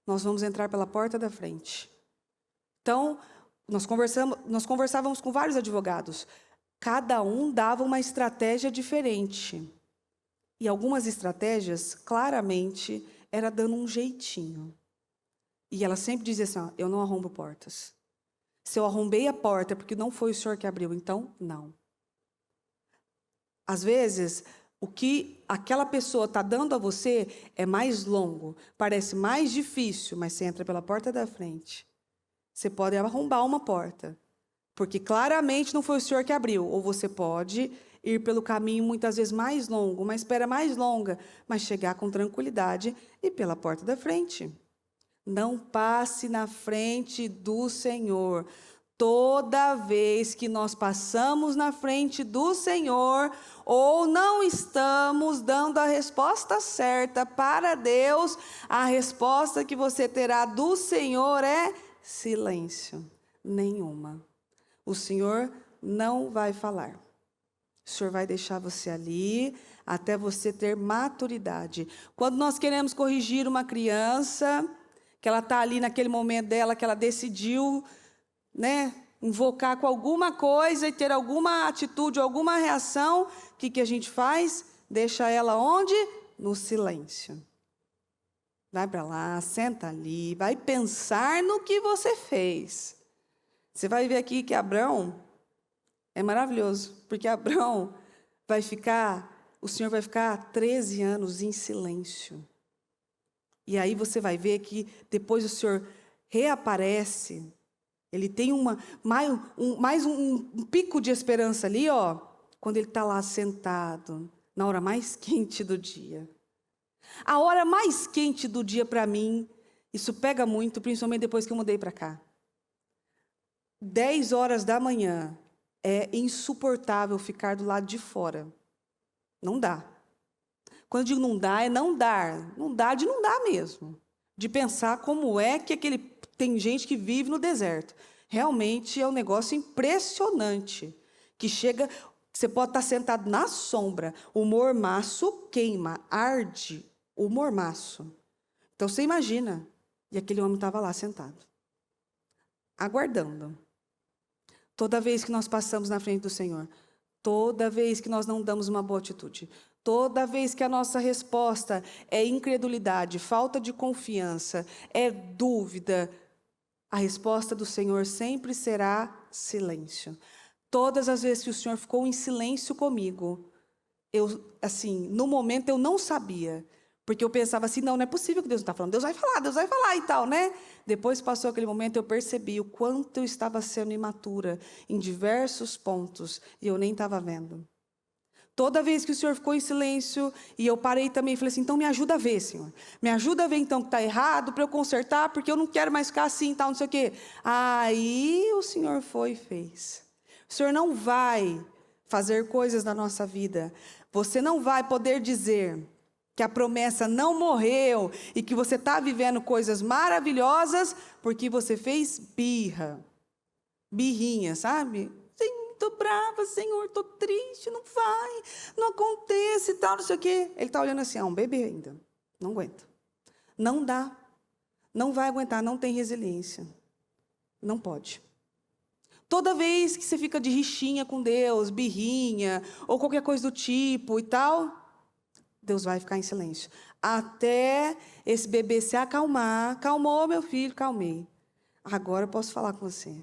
Nós vamos entrar pela porta da frente. Então, nós conversávamos com vários advogados. Cada um dava uma estratégia diferente. E algumas estratégias, claramente, era dando um jeitinho. E ela sempre dizia assim, ó, eu não arrombo portas. Se eu arrombei a porta é porque não foi o senhor que abriu, então, não. Às vezes, o que aquela pessoa está dando a você é mais longo, parece mais difícil, mas você entra pela porta da frente. Você pode arrombar uma porta, porque claramente não foi o senhor que abriu. Ou você pode ir pelo caminho muitas vezes mais longo, uma espera mais longa, mas chegar com tranquilidade e pela porta da frente. Não passe na frente do Senhor. Toda vez que nós passamos na frente do Senhor, ou não estamos dando a resposta certa para Deus, a resposta que você terá do Senhor é silêncio. Nenhuma. O Senhor não vai falar. O Senhor vai deixar você ali até você ter maturidade. Quando nós queremos corrigir uma criança, que ela está ali naquele momento dela, que ela decidiu, né, invocar com alguma coisa e ter alguma atitude, alguma reação, o que a gente faz? Deixa ela onde? No silêncio. Vai para lá, senta ali, vai pensar no que você fez. Você vai ver aqui que Abrão é maravilhoso, porque Abrão o Senhor vai ficar 13 anos em silêncio. E aí você vai ver que depois o Senhor reaparece. Ele tem mais um pico de esperança ali, ó, quando ele está lá sentado, na hora mais quente do dia. A hora mais quente do dia para mim, isso pega muito, principalmente depois que eu mudei para cá. 10 horas da manhã, é insuportável ficar do lado de fora. Não dá. Quando eu digo não dá, é não dar. Não dá de não dar mesmo. De pensar como é que tem gente que vive no deserto. Realmente é um negócio impressionante. Que chega, você pode estar sentado na sombra, o mormaço queima, arde o mormaço. Então você imagina. E aquele homem estava lá sentado, aguardando. Toda vez que nós passamos na frente do Senhor, toda vez que nós não damos uma boa atitude, toda vez que a nossa resposta é incredulidade, falta de confiança, é dúvida, a resposta do Senhor sempre será silêncio. Todas as vezes que o Senhor ficou em silêncio comigo, no momento eu não sabia, porque eu pensava assim, não é possível que Deus não está falando, Deus vai falar e tal, né? Depois passou aquele momento, eu percebi o quanto eu estava sendo imatura em diversos pontos, e eu nem estava vendo. Toda vez que o Senhor ficou em silêncio, e eu parei também e falei assim, então me ajuda a ver, Senhor. Me ajuda a ver então que está errado, para eu consertar, porque eu não quero mais ficar assim, tal, não sei o quê. Aí o Senhor foi e fez. O Senhor não vai fazer coisas na nossa vida. Você não vai poder dizer que a promessa não morreu e que você está vivendo coisas maravilhosas porque você fez birrinha, sabe? estou brava, Senhor, estou triste, não vai, não acontece e tal, não sei o quê. Ele está olhando assim, um bebê ainda, não aguenta. Não dá, não vai aguentar, não tem resiliência. Não pode. Toda vez que você fica de rixinha com Deus, birrinha, ou qualquer coisa do tipo e tal, Deus vai ficar em silêncio. Até esse bebê se acalmar. Calmou, meu filho, calmei. Agora eu posso falar com você.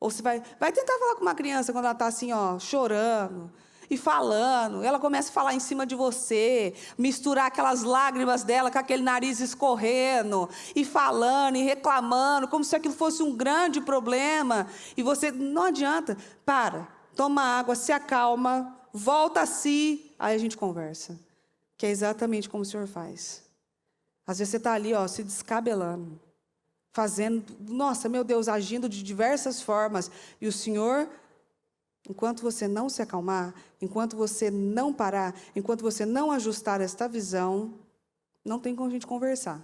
Ou você vai tentar falar com uma criança quando ela está assim, chorando e falando. Ela começa a falar em cima de você, misturar aquelas lágrimas dela com aquele nariz escorrendo, e falando e reclamando, como se aquilo fosse um grande problema. E você, não adianta, toma água, se acalma, volta a si, aí a gente conversa. Que é exatamente como o Senhor faz. Às vezes você está ali, se descabelando, fazendo, nossa, meu Deus, agindo de diversas formas. E o Senhor, enquanto você não se acalmar, enquanto você não parar, enquanto você não ajustar esta visão, não tem como a gente conversar.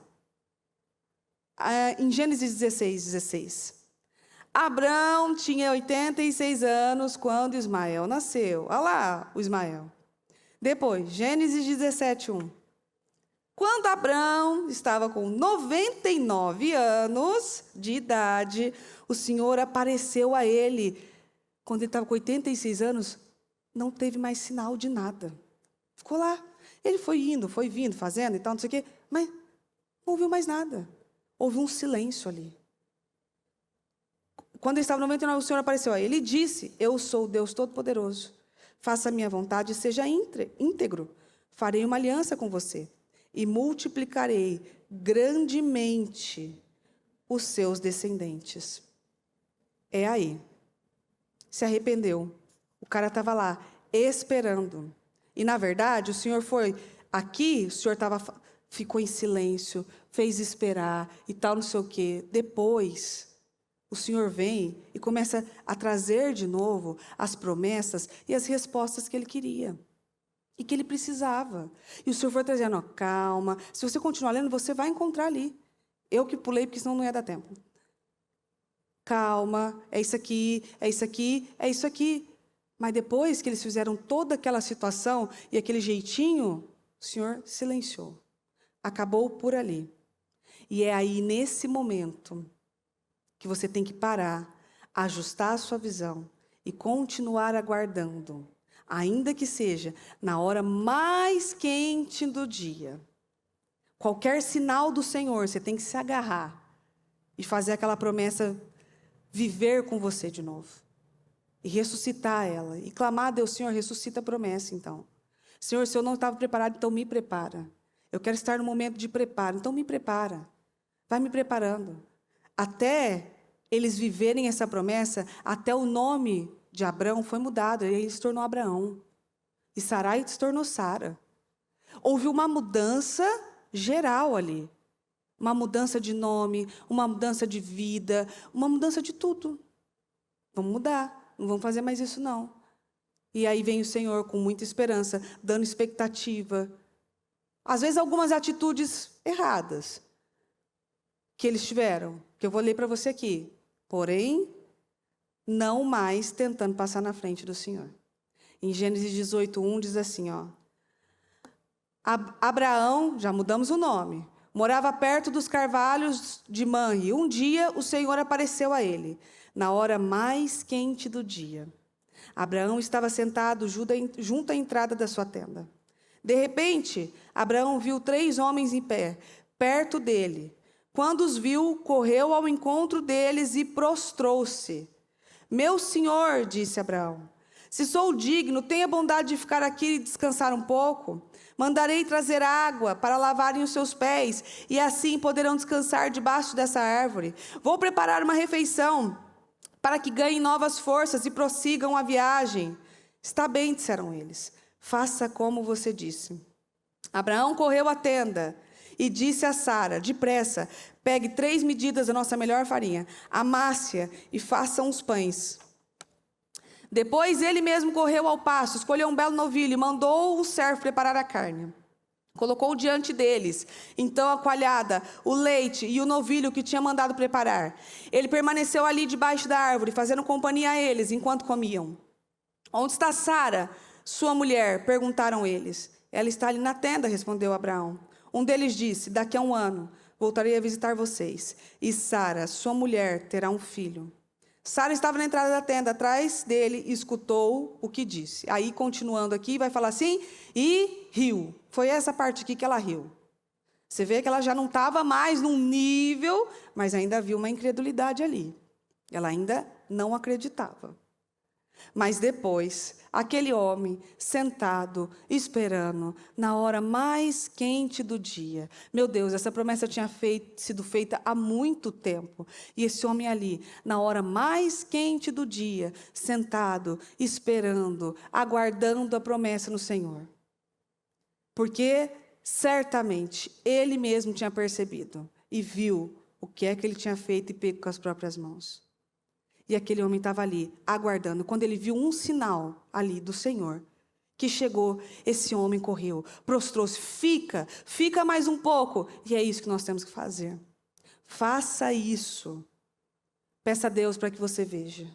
Em Gênesis 16. Abrão tinha 86 anos quando Ismael nasceu. Olha lá o Ismael. Depois, Gênesis 17:1. Quando Abrão estava com 99 anos de idade, o Senhor apareceu a ele. Quando ele estava com 86 anos, não teve mais sinal de nada. Ficou lá. Ele foi indo, foi vindo, fazendo e tal, não sei o quê, mas não ouviu mais nada. Houve um silêncio ali. Quando ele estava com 99, o Senhor apareceu a ele e disse: eu sou o Deus Todo-Poderoso. Faça a minha vontade e seja íntegro. Farei uma aliança com você e multiplicarei grandemente os seus descendentes. É aí. Se arrependeu. O cara estava lá, esperando. E, na verdade, o Senhor foi... Aqui, o Senhor ficou em silêncio, fez esperar e tal, não sei o quê. Depois, o Senhor vem e começa a trazer de novo as promessas e as respostas que Ele queria. E que Ele precisava. E o Senhor foi trazendo, calma. Se você continuar lendo, você vai encontrar ali. Eu que pulei, porque senão não ia dar tempo. Calma, é isso aqui, é isso aqui, é isso aqui. Mas depois que eles fizeram toda aquela situação e aquele jeitinho, o Senhor silenciou. Acabou por ali. E é aí, nesse momento, que você tem que parar, ajustar a sua visão e continuar aguardando, ainda que seja na hora mais quente do dia. Qualquer sinal do Senhor, você tem que se agarrar e fazer aquela promessa viver com você de novo. E ressuscitar ela. E clamar a Deus: Senhor, ressuscita a promessa, então. Senhor, se eu não estava preparado, então me prepara. Eu quero estar no momento de preparo, então me prepara. Vai me preparando. Até eles viverem essa promessa, até o nome de Abrão foi mudado. E ele se tornou Abraão. E Sarai se tornou Sara. Houve uma mudança geral ali. Uma mudança de nome, uma mudança de vida, uma mudança de tudo. Vamos mudar, não vamos fazer mais isso não. E aí vem o Senhor com muita esperança, dando expectativa. Às vezes algumas atitudes erradas que eles tiveram, que eu vou ler para você aqui. Porém, não mais tentando passar na frente do Senhor. Em Gênesis 18:1 diz assim, Abraão, já mudamos o nome, morava perto dos carvalhos de Manre. Um dia o Senhor apareceu a ele, na hora mais quente do dia. Abraão estava sentado junto à entrada da sua tenda. De repente, Abraão viu 3 homens em pé, perto dele. Quando os viu, correu ao encontro deles e prostrou-se. Meu senhor, disse Abraão, se sou digno, tenha bondade de ficar aqui e descansar um pouco. Mandarei trazer água para lavarem os seus pés, e assim poderão descansar debaixo dessa árvore. Vou preparar uma refeição, para que ganhem novas forças e prossigam a viagem. Está bem, disseram eles. Faça como você disse. Abraão correu à tenda e disse a Sara, depressa, pegue 3 medidas da nossa melhor farinha, amasse-a e faça uns pães. Depois ele mesmo correu ao pasto, escolheu um belo novilho e mandou o servo preparar a carne. Colocou diante deles, então, a coalhada, o leite e o novilho que tinha mandado preparar. Ele permaneceu ali debaixo da árvore, fazendo companhia a eles enquanto comiam. Onde está Sara, sua mulher? Perguntaram eles. Ela está ali na tenda, respondeu Abraão. Um deles disse: daqui a um ano voltarei a visitar vocês, e Sara, sua mulher, terá um filho. Sara estava na entrada da tenda, atrás dele, e escutou o que disse. Aí, continuando aqui, vai falar assim, e riu. Foi essa parte aqui que ela riu. Você vê que ela já não estava mais num nível, mas ainda havia uma incredulidade ali. Ela ainda não acreditava. Mas depois, aquele homem sentado, esperando, na hora mais quente do dia. Meu Deus, essa promessa tinha sido feita há muito tempo. E esse homem ali, na hora mais quente do dia, sentado, esperando, aguardando a promessa no Senhor. Porque, certamente, ele mesmo tinha percebido e viu o que é que ele tinha feito e pego com as próprias mãos. E aquele homem estava ali, aguardando. Quando ele viu um sinal ali do Senhor, que chegou, esse homem correu, prostrou-se, fica mais um pouco. E é isso que nós temos que fazer. Faça isso. Peça a Deus para que você veja.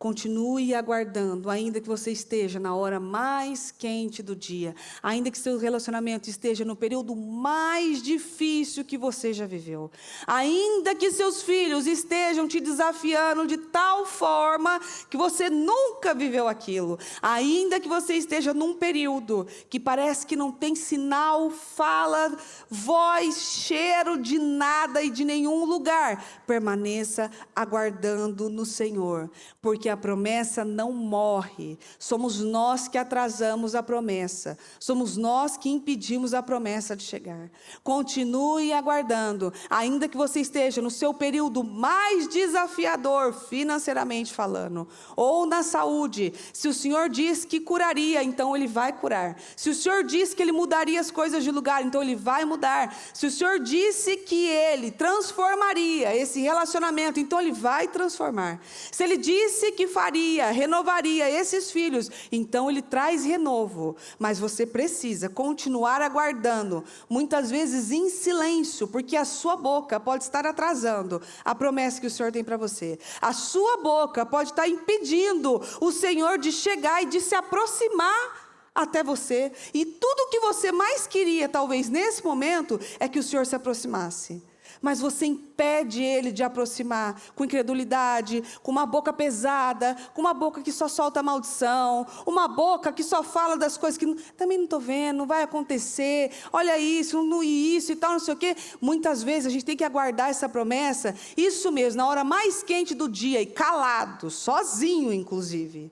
Continue aguardando, ainda que você esteja na hora mais quente do dia, ainda que seu relacionamento esteja no período mais difícil que você já viveu, ainda que seus filhos estejam te desafiando de tal forma que você nunca viveu aquilo, ainda que você esteja num período que parece que não tem sinal, fala, voz, cheiro de nada e de nenhum lugar, permaneça aguardando no Senhor, porque a promessa não morre. Somos nós que atrasamos a promessa. Somos nós que impedimos a promessa de chegar. Continue aguardando, ainda que você esteja no seu período mais desafiador, financeiramente falando, ou na saúde. Se o Senhor diz que curaria, então Ele vai curar. Se o Senhor diz que Ele mudaria as coisas de lugar, então Ele vai mudar. Se o Senhor disse que Ele transformaria esse relacionamento, então Ele vai transformar. Se Ele disse que faria, renovaria esses filhos, então Ele traz renovo. Mas você precisa continuar aguardando, muitas vezes em silêncio, porque a sua boca pode estar atrasando a promessa que o Senhor tem para você. A sua boca pode estar impedindo o Senhor de chegar e de se aproximar até você. E tudo que você mais queria, talvez nesse momento, é que o Senhor se aproximasse. Mas você impede Ele de aproximar com incredulidade, com uma boca pesada, com uma boca que só solta maldição, uma boca que só fala das coisas que também não estou vendo, não vai acontecer, olha isso, não isso e tal, não sei o quê. Muitas vezes a gente tem que aguardar essa promessa, isso mesmo, na hora mais quente do dia, e calado, sozinho inclusive.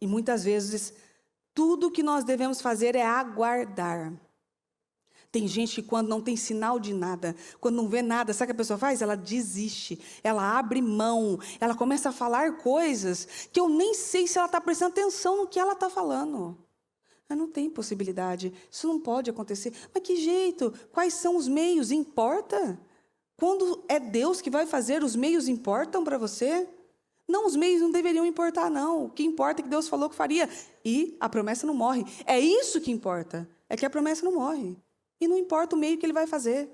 E muitas vezes, tudo que nós devemos fazer é aguardar. Tem gente que quando não tem sinal de nada, quando não vê nada, sabe o que a pessoa faz? Ela desiste, ela abre mão, ela começa a falar coisas que eu nem sei se ela está prestando atenção no que ela está falando. Não tem possibilidade, isso não pode acontecer. Mas que jeito? Quais são os meios? Importa? Quando é Deus que vai fazer, os meios importam para você? Não, os meios não deveriam importar, não. O que importa é que Deus falou que faria. E a promessa não morre. É isso que importa, é que a promessa não morre. E não importa o meio que Ele vai fazer.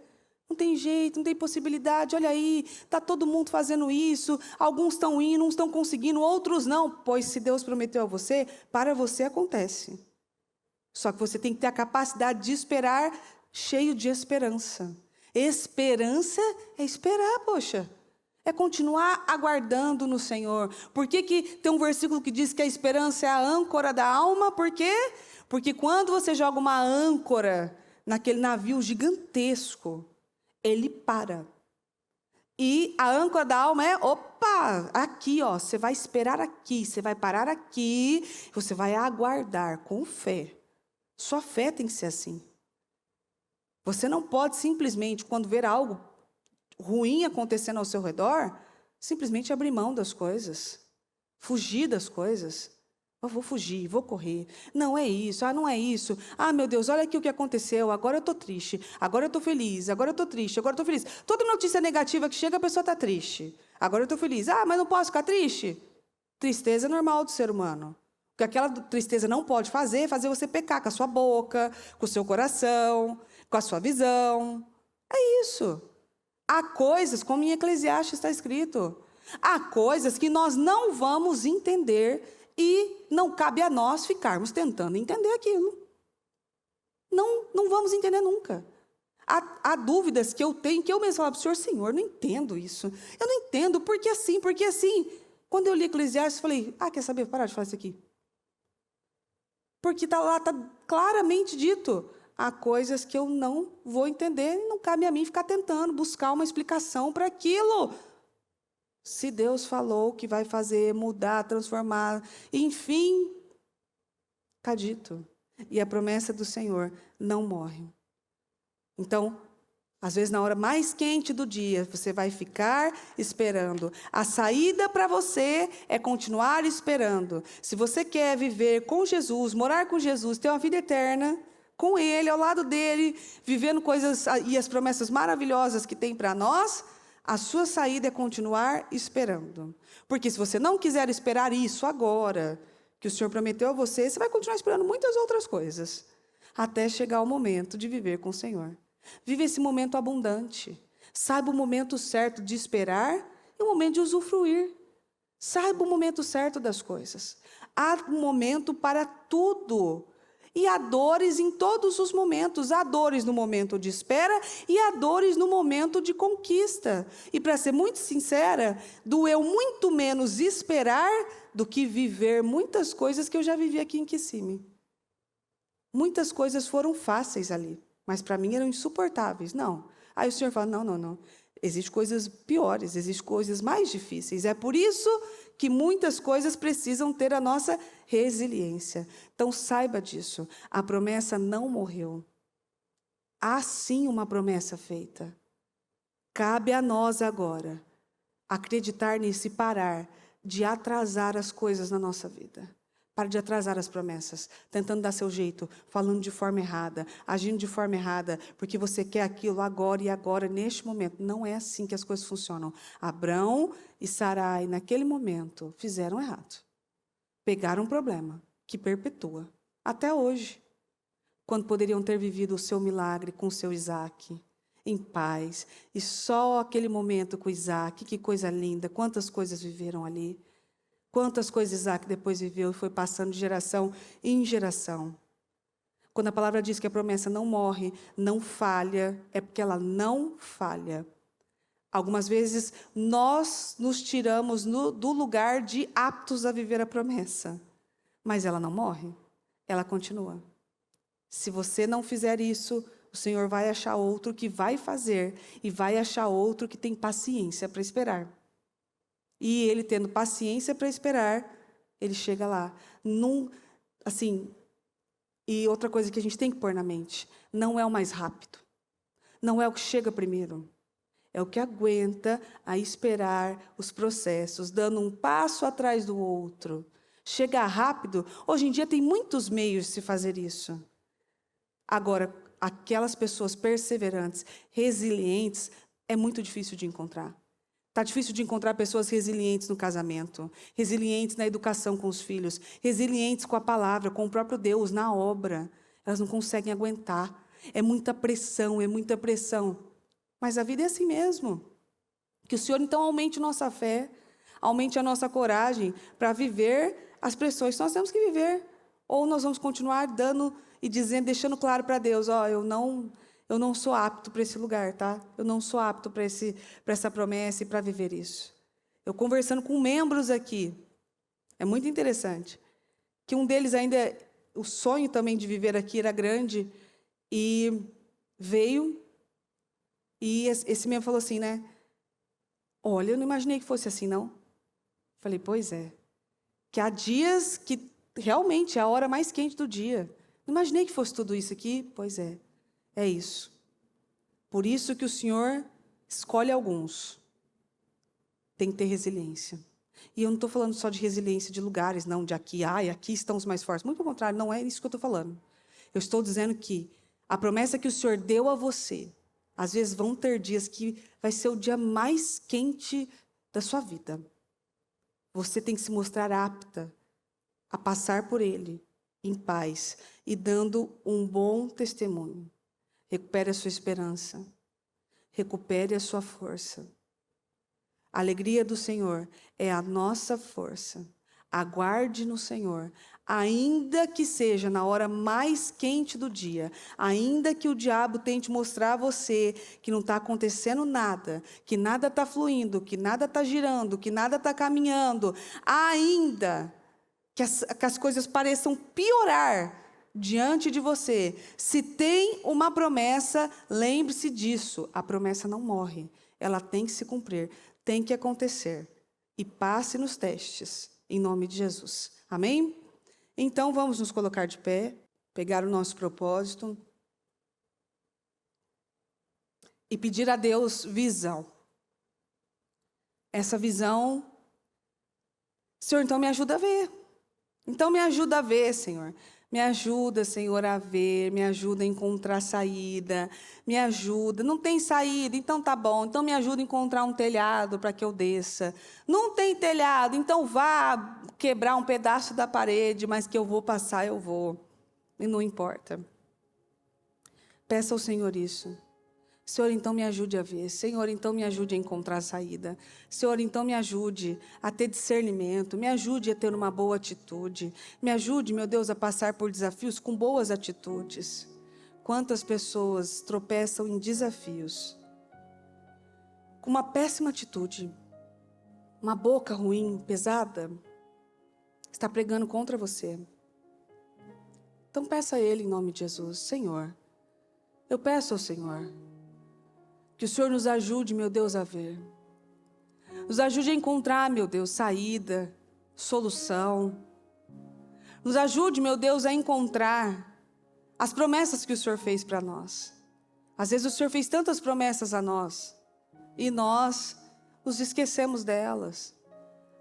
Não tem jeito, não tem possibilidade. Olha aí, está todo mundo fazendo isso. Alguns estão indo, uns estão conseguindo, outros não. Pois se Deus prometeu a você, para você acontece. Só que você tem que ter a capacidade de esperar cheio de esperança. Esperança é esperar, poxa. É continuar aguardando no Senhor. Por que tem um versículo que diz que a esperança é a âncora da alma? Por quê? Porque quando você joga uma âncora naquele navio gigantesco, ele para. E a âncora da alma é, opa, aqui, ó, você vai esperar aqui, você vai parar aqui, você vai aguardar com fé. Sua fé tem que ser assim. Você não pode simplesmente, quando ver algo ruim acontecendo ao seu redor, simplesmente abrir mão das coisas, fugir das coisas. Eu vou fugir, vou correr. Não é isso, não é isso. Meu Deus, olha aqui o que aconteceu. Agora eu estou triste, agora eu estou feliz, agora eu estou triste, agora eu estou feliz. Toda notícia negativa que chega, a pessoa está triste. Agora eu estou feliz. Mas não posso ficar triste? Tristeza é normal do ser humano. O que aquela tristeza não pode fazer é fazer você pecar com a sua boca, com o seu coração, com a sua visão. É isso. Há coisas, como em Eclesiastes está escrito, há coisas que nós não vamos entender e não cabe a nós ficarmos tentando entender aquilo. Não vamos entender nunca. Há dúvidas que eu tenho, que eu mesmo falo para o Senhor, Senhor, não entendo isso. Eu não entendo, porque assim, porque assim. Quando eu li Eclesiastes, eu falei, quer saber, vou parar de falar isso aqui. Porque está claramente dito, há coisas que eu não vou entender, e não cabe a mim ficar tentando buscar uma explicação para aquilo. Se Deus falou que vai fazer, mudar, transformar, enfim, está dito. E a promessa do Senhor não morre. Então, às vezes, na hora mais quente do dia, você vai ficar esperando. A saída para você é continuar esperando. Se você quer viver com Jesus, morar com Jesus, ter uma vida eterna com Ele, ao lado dEle, vivendo coisas e as promessas maravilhosas que tem para nós, a sua saída é continuar esperando. Porque se você não quiser esperar isso agora, que o Senhor prometeu a você, você vai continuar esperando muitas outras coisas, até chegar o momento de viver com o Senhor. Vive esse momento abundante. Saiba o momento certo de esperar e o momento de usufruir. Saiba o momento certo das coisas. Há um momento para tudo. E há dores em todos os momentos. Há dores no momento de espera e há dores no momento de conquista. E para ser muito sincera, doeu muito menos esperar do que viver muitas coisas que eu já vivi aqui em Kissimmee. Muitas coisas foram fáceis ali, mas para mim eram insuportáveis. Não. Aí o Senhor fala, não. Existem coisas piores, existem coisas mais difíceis. É por isso que muitas coisas precisam ter a nossa resiliência. Então, saiba disso. A promessa não morreu. Há sim uma promessa feita. Cabe a nós agora acreditar nisso e parar de atrasar as coisas na nossa vida. Para de atrasar as promessas, tentando dar seu jeito, falando de forma errada, agindo de forma errada, porque você quer aquilo agora e agora, neste momento. Não é assim que as coisas funcionam. Abrão e Sarai, naquele momento, fizeram errado. Pegaram um problema que perpetua, até hoje, quando poderiam ter vivido o seu milagre com o seu Isaac, em paz, e só aquele momento com Isaac, que coisa linda, quantas coisas viveram ali. Quantas coisas Isaac depois viveu e foi passando de geração em geração. Quando a palavra diz que a promessa não morre, não falha, é porque ela não falha. Algumas vezes nós nos tiramos do lugar de aptos a viver a promessa. Mas ela não morre, ela continua. Se você não fizer isso, o Senhor vai achar outro que vai fazer e vai achar outro que tem paciência para esperar. E ele, tendo paciência para esperar, ele chega lá. E outra coisa que a gente tem que pôr na mente, não é o mais rápido. Não é o que chega primeiro. É o que aguenta a esperar os processos, dando um passo atrás do outro. Chegar rápido, hoje em dia tem muitos meios de se fazer isso. Agora, aquelas pessoas perseverantes, resilientes, é muito difícil de encontrar. Está difícil de encontrar pessoas resilientes no casamento, resilientes na educação com os filhos, resilientes com a palavra, com o próprio Deus, na obra. Elas não conseguem aguentar. É muita pressão, é muita pressão. Mas a vida é assim mesmo. Que o Senhor, então, aumente nossa fé, aumente a nossa coragem para viver as pressões que nós temos que viver. Ou nós vamos continuar dando e dizendo, deixando claro para Deus, eu não sou apto para esse lugar, tá? Eu não sou apto para essa promessa e para viver isso. Eu conversando com membros aqui, é muito interessante, que um deles ainda, o sonho também de viver aqui era grande, e veio, e esse membro falou assim, né? Olha, eu não imaginei que fosse assim, não. Falei, pois é. Que há dias que realmente é a hora mais quente do dia. Não imaginei que fosse tudo isso aqui, pois é. É isso. Por isso que o Senhor escolhe alguns. Tem que ter resiliência. E eu não estou falando só de resiliência de lugares, não, de aqui, aqui estão os mais fortes. Muito pelo contrário, não é isso que eu estou falando. Eu estou dizendo que a promessa que o Senhor deu a você, às vezes vão ter dias que vai ser o dia mais quente da sua vida. Você tem que se mostrar apta a passar por ele em paz e dando um bom testemunho. Recupere a sua esperança. Recupere a sua força. A alegria do Senhor é a nossa força. Aguarde no Senhor, ainda que seja na hora mais quente do dia, ainda que o diabo tente mostrar a você que não está acontecendo nada, que nada está fluindo, que nada está girando, que nada está caminhando, ainda que as coisas pareçam piorar diante de você, se tem uma promessa, lembre-se disso, a promessa não morre, ela tem que se cumprir, tem que acontecer, e passe nos testes. Em nome de Jesus. Amém? Então, vamos nos colocar de pé, pegar o nosso propósito e pedir a Deus visão. Essa visão, Senhor, então me ajuda a ver. Então me ajuda a ver, Senhor. Me ajuda, Senhor, a ver, me ajuda a encontrar saída, me ajuda. Não tem saída, então tá bom. Então me ajuda a encontrar um telhado para que eu desça. Não tem telhado, então vá quebrar um pedaço da parede, mas que eu vou passar, eu vou. E não importa. Peça ao Senhor isso. Senhor, então me ajude a ver. Senhor, então me ajude a encontrar a saída. Senhor, então me ajude a ter discernimento. Me ajude a ter uma boa atitude. Me ajude, meu Deus, a passar por desafios com boas atitudes. Quantas pessoas tropeçam em desafios com uma péssima atitude, uma boca ruim, pesada, está pregando contra você. Então peça a Ele em nome de Jesus. Senhor, eu peço ao Senhor que o Senhor nos ajude, meu Deus, a ver. Nos ajude a encontrar, meu Deus, saída, solução. Nos ajude, meu Deus, a encontrar as promessas que o Senhor fez para nós. Às vezes o Senhor fez tantas promessas a nós e nós nos esquecemos delas.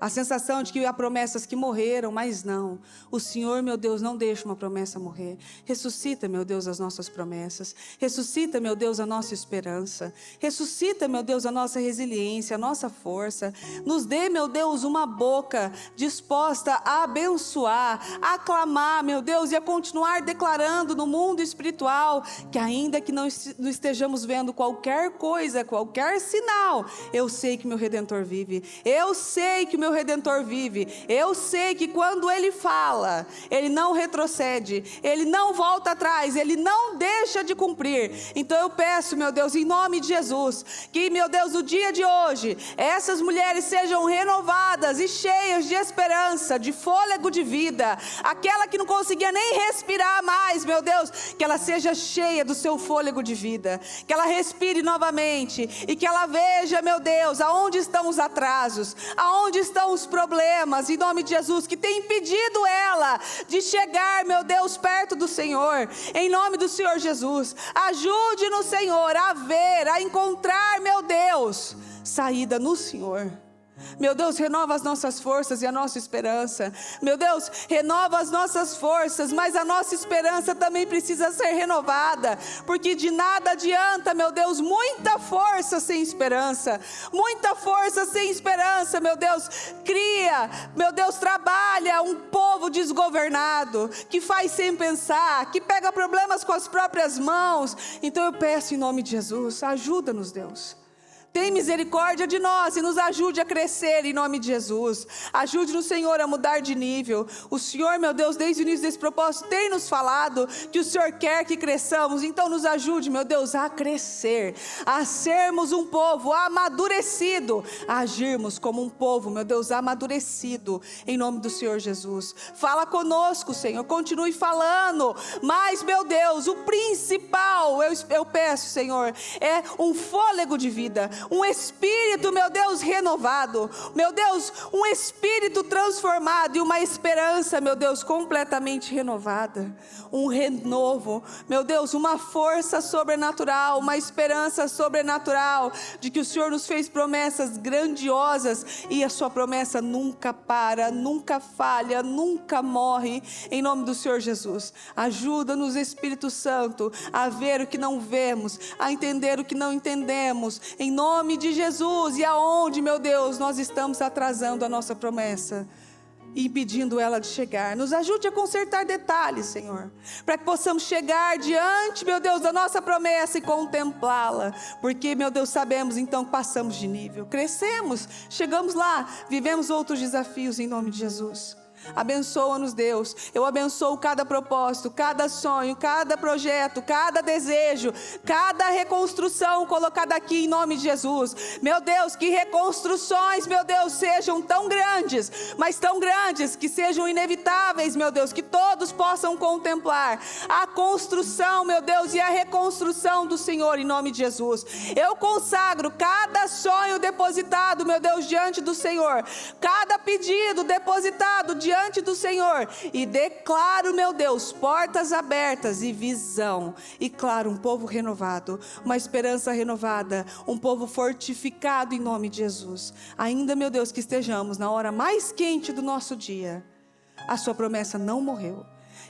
A sensação de que há promessas que morreram, mas não. O Senhor, meu Deus, não deixa uma promessa morrer. Ressuscita, meu Deus, as nossas promessas. Ressuscita, meu Deus, a nossa esperança. Ressuscita, meu Deus, a nossa resiliência, a nossa força. Nos dê, meu Deus, uma boca disposta a abençoar, a clamar, meu Deus, e a continuar declarando no mundo espiritual que ainda que não estejamos vendo qualquer coisa, qualquer sinal, eu sei que meu Redentor vive. Eu sei que meu Redentor vive. Eu sei que quando Ele fala, Ele não retrocede, Ele não volta atrás, Ele não deixa de cumprir. Então eu peço, meu Deus, em nome de Jesus, que, meu Deus, no dia de hoje, essas mulheres sejam renovadas e cheias de esperança, de fôlego de vida. Aquela que não conseguia nem respirar mais, meu Deus, que ela seja cheia do seu fôlego de vida, que ela respire novamente e que ela veja, meu Deus, aonde estão os atrasos, aonde estão os problemas, em nome de Jesus, que tem impedido ela de chegar, meu Deus, perto do Senhor, em nome do Senhor Jesus. Ajude no Senhor a ver, a encontrar, meu Deus, saída no Senhor. Meu Deus, renova as nossas forças e a nossa esperança. Meu Deus, renova as nossas forças, mas a nossa esperança também precisa ser renovada, porque de nada adianta, meu Deus, muita força sem esperança. Muita força sem esperança, meu Deus, cria, meu Deus, trabalha um povo desgovernado, que faz sem pensar, que pega problemas com as próprias mãos. Então eu peço em nome de Jesus, ajuda-nos, Deus. Tem misericórdia de nós e nos ajude a crescer em nome de Jesus. Ajude-nos, Senhor, a mudar de nível. O Senhor, meu Deus, desde o início desse propósito, tem nos falado que o Senhor quer que cresçamos. Então nos ajude, meu Deus, a crescer, a sermos um povo amadurecido, a agirmos como um povo, meu Deus, amadurecido, em nome do Senhor Jesus. Fala conosco, Senhor, continue falando. Mas, meu Deus, o principal, eu peço, Senhor, é um fôlego de vida. Um espírito, meu Deus, renovado, meu Deus, um espírito transformado e uma esperança, meu Deus, completamente renovada, um renovo, meu Deus, uma força sobrenatural, uma esperança sobrenatural, de que o Senhor nos fez promessas grandiosas e a sua promessa nunca para, nunca falha, nunca morre, em nome do Senhor Jesus. Ajuda-nos, Espírito Santo, a ver o que não vemos, a entender o que não entendemos, em nome de Jesus. E aonde, meu Deus, nós estamos atrasando a nossa promessa, e impedindo ela de chegar. Nos ajude a consertar detalhes, Senhor, para que possamos chegar diante, meu Deus, da nossa promessa e contemplá-la, porque, meu Deus, sabemos então que passamos de nível, crescemos, chegamos lá, vivemos outros desafios em nome de Jesus. Abençoa-nos, Deus. Eu abençoo cada propósito, cada sonho, cada projeto, cada desejo, cada reconstrução colocada aqui em nome de Jesus. Meu Deus, que reconstruções, meu Deus, sejam tão grandes, mas tão grandes que sejam inevitáveis, meu Deus, que todos possam contemplar a construção, meu Deus, e a reconstrução do Senhor em nome de Jesus. Eu consagro cada sonho depositado, meu Deus, diante do Senhor, cada pedido depositado diante do Senhor, e declaro, meu Deus, portas abertas e visão, e claro, um povo renovado, uma esperança renovada, um povo fortificado em nome de Jesus. Ainda, meu Deus, que estejamos na hora mais quente do nosso dia, a sua promessa não morreu,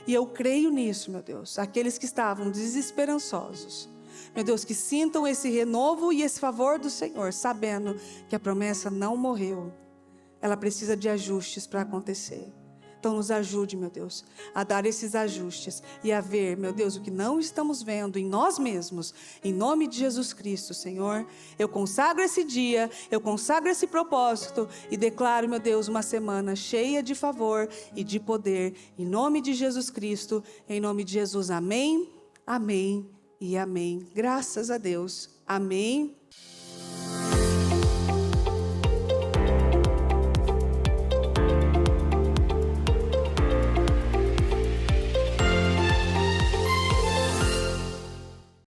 e eu creio nisso, meu Deus. Aqueles que estavam desesperançosos, meu Deus, que sintam esse renovo e esse favor do Senhor, sabendo que a promessa não morreu. Ela precisa de ajustes para acontecer. Então nos ajude, meu Deus, a dar esses ajustes e a ver, meu Deus, o que não estamos vendo em nós mesmos. Em nome de Jesus Cristo, Senhor, eu consagro esse dia, eu consagro esse propósito e declaro, meu Deus, uma semana cheia de favor e de poder. Em nome de Jesus Cristo, em nome de Jesus, amém, amém e amém. Graças a Deus, amém.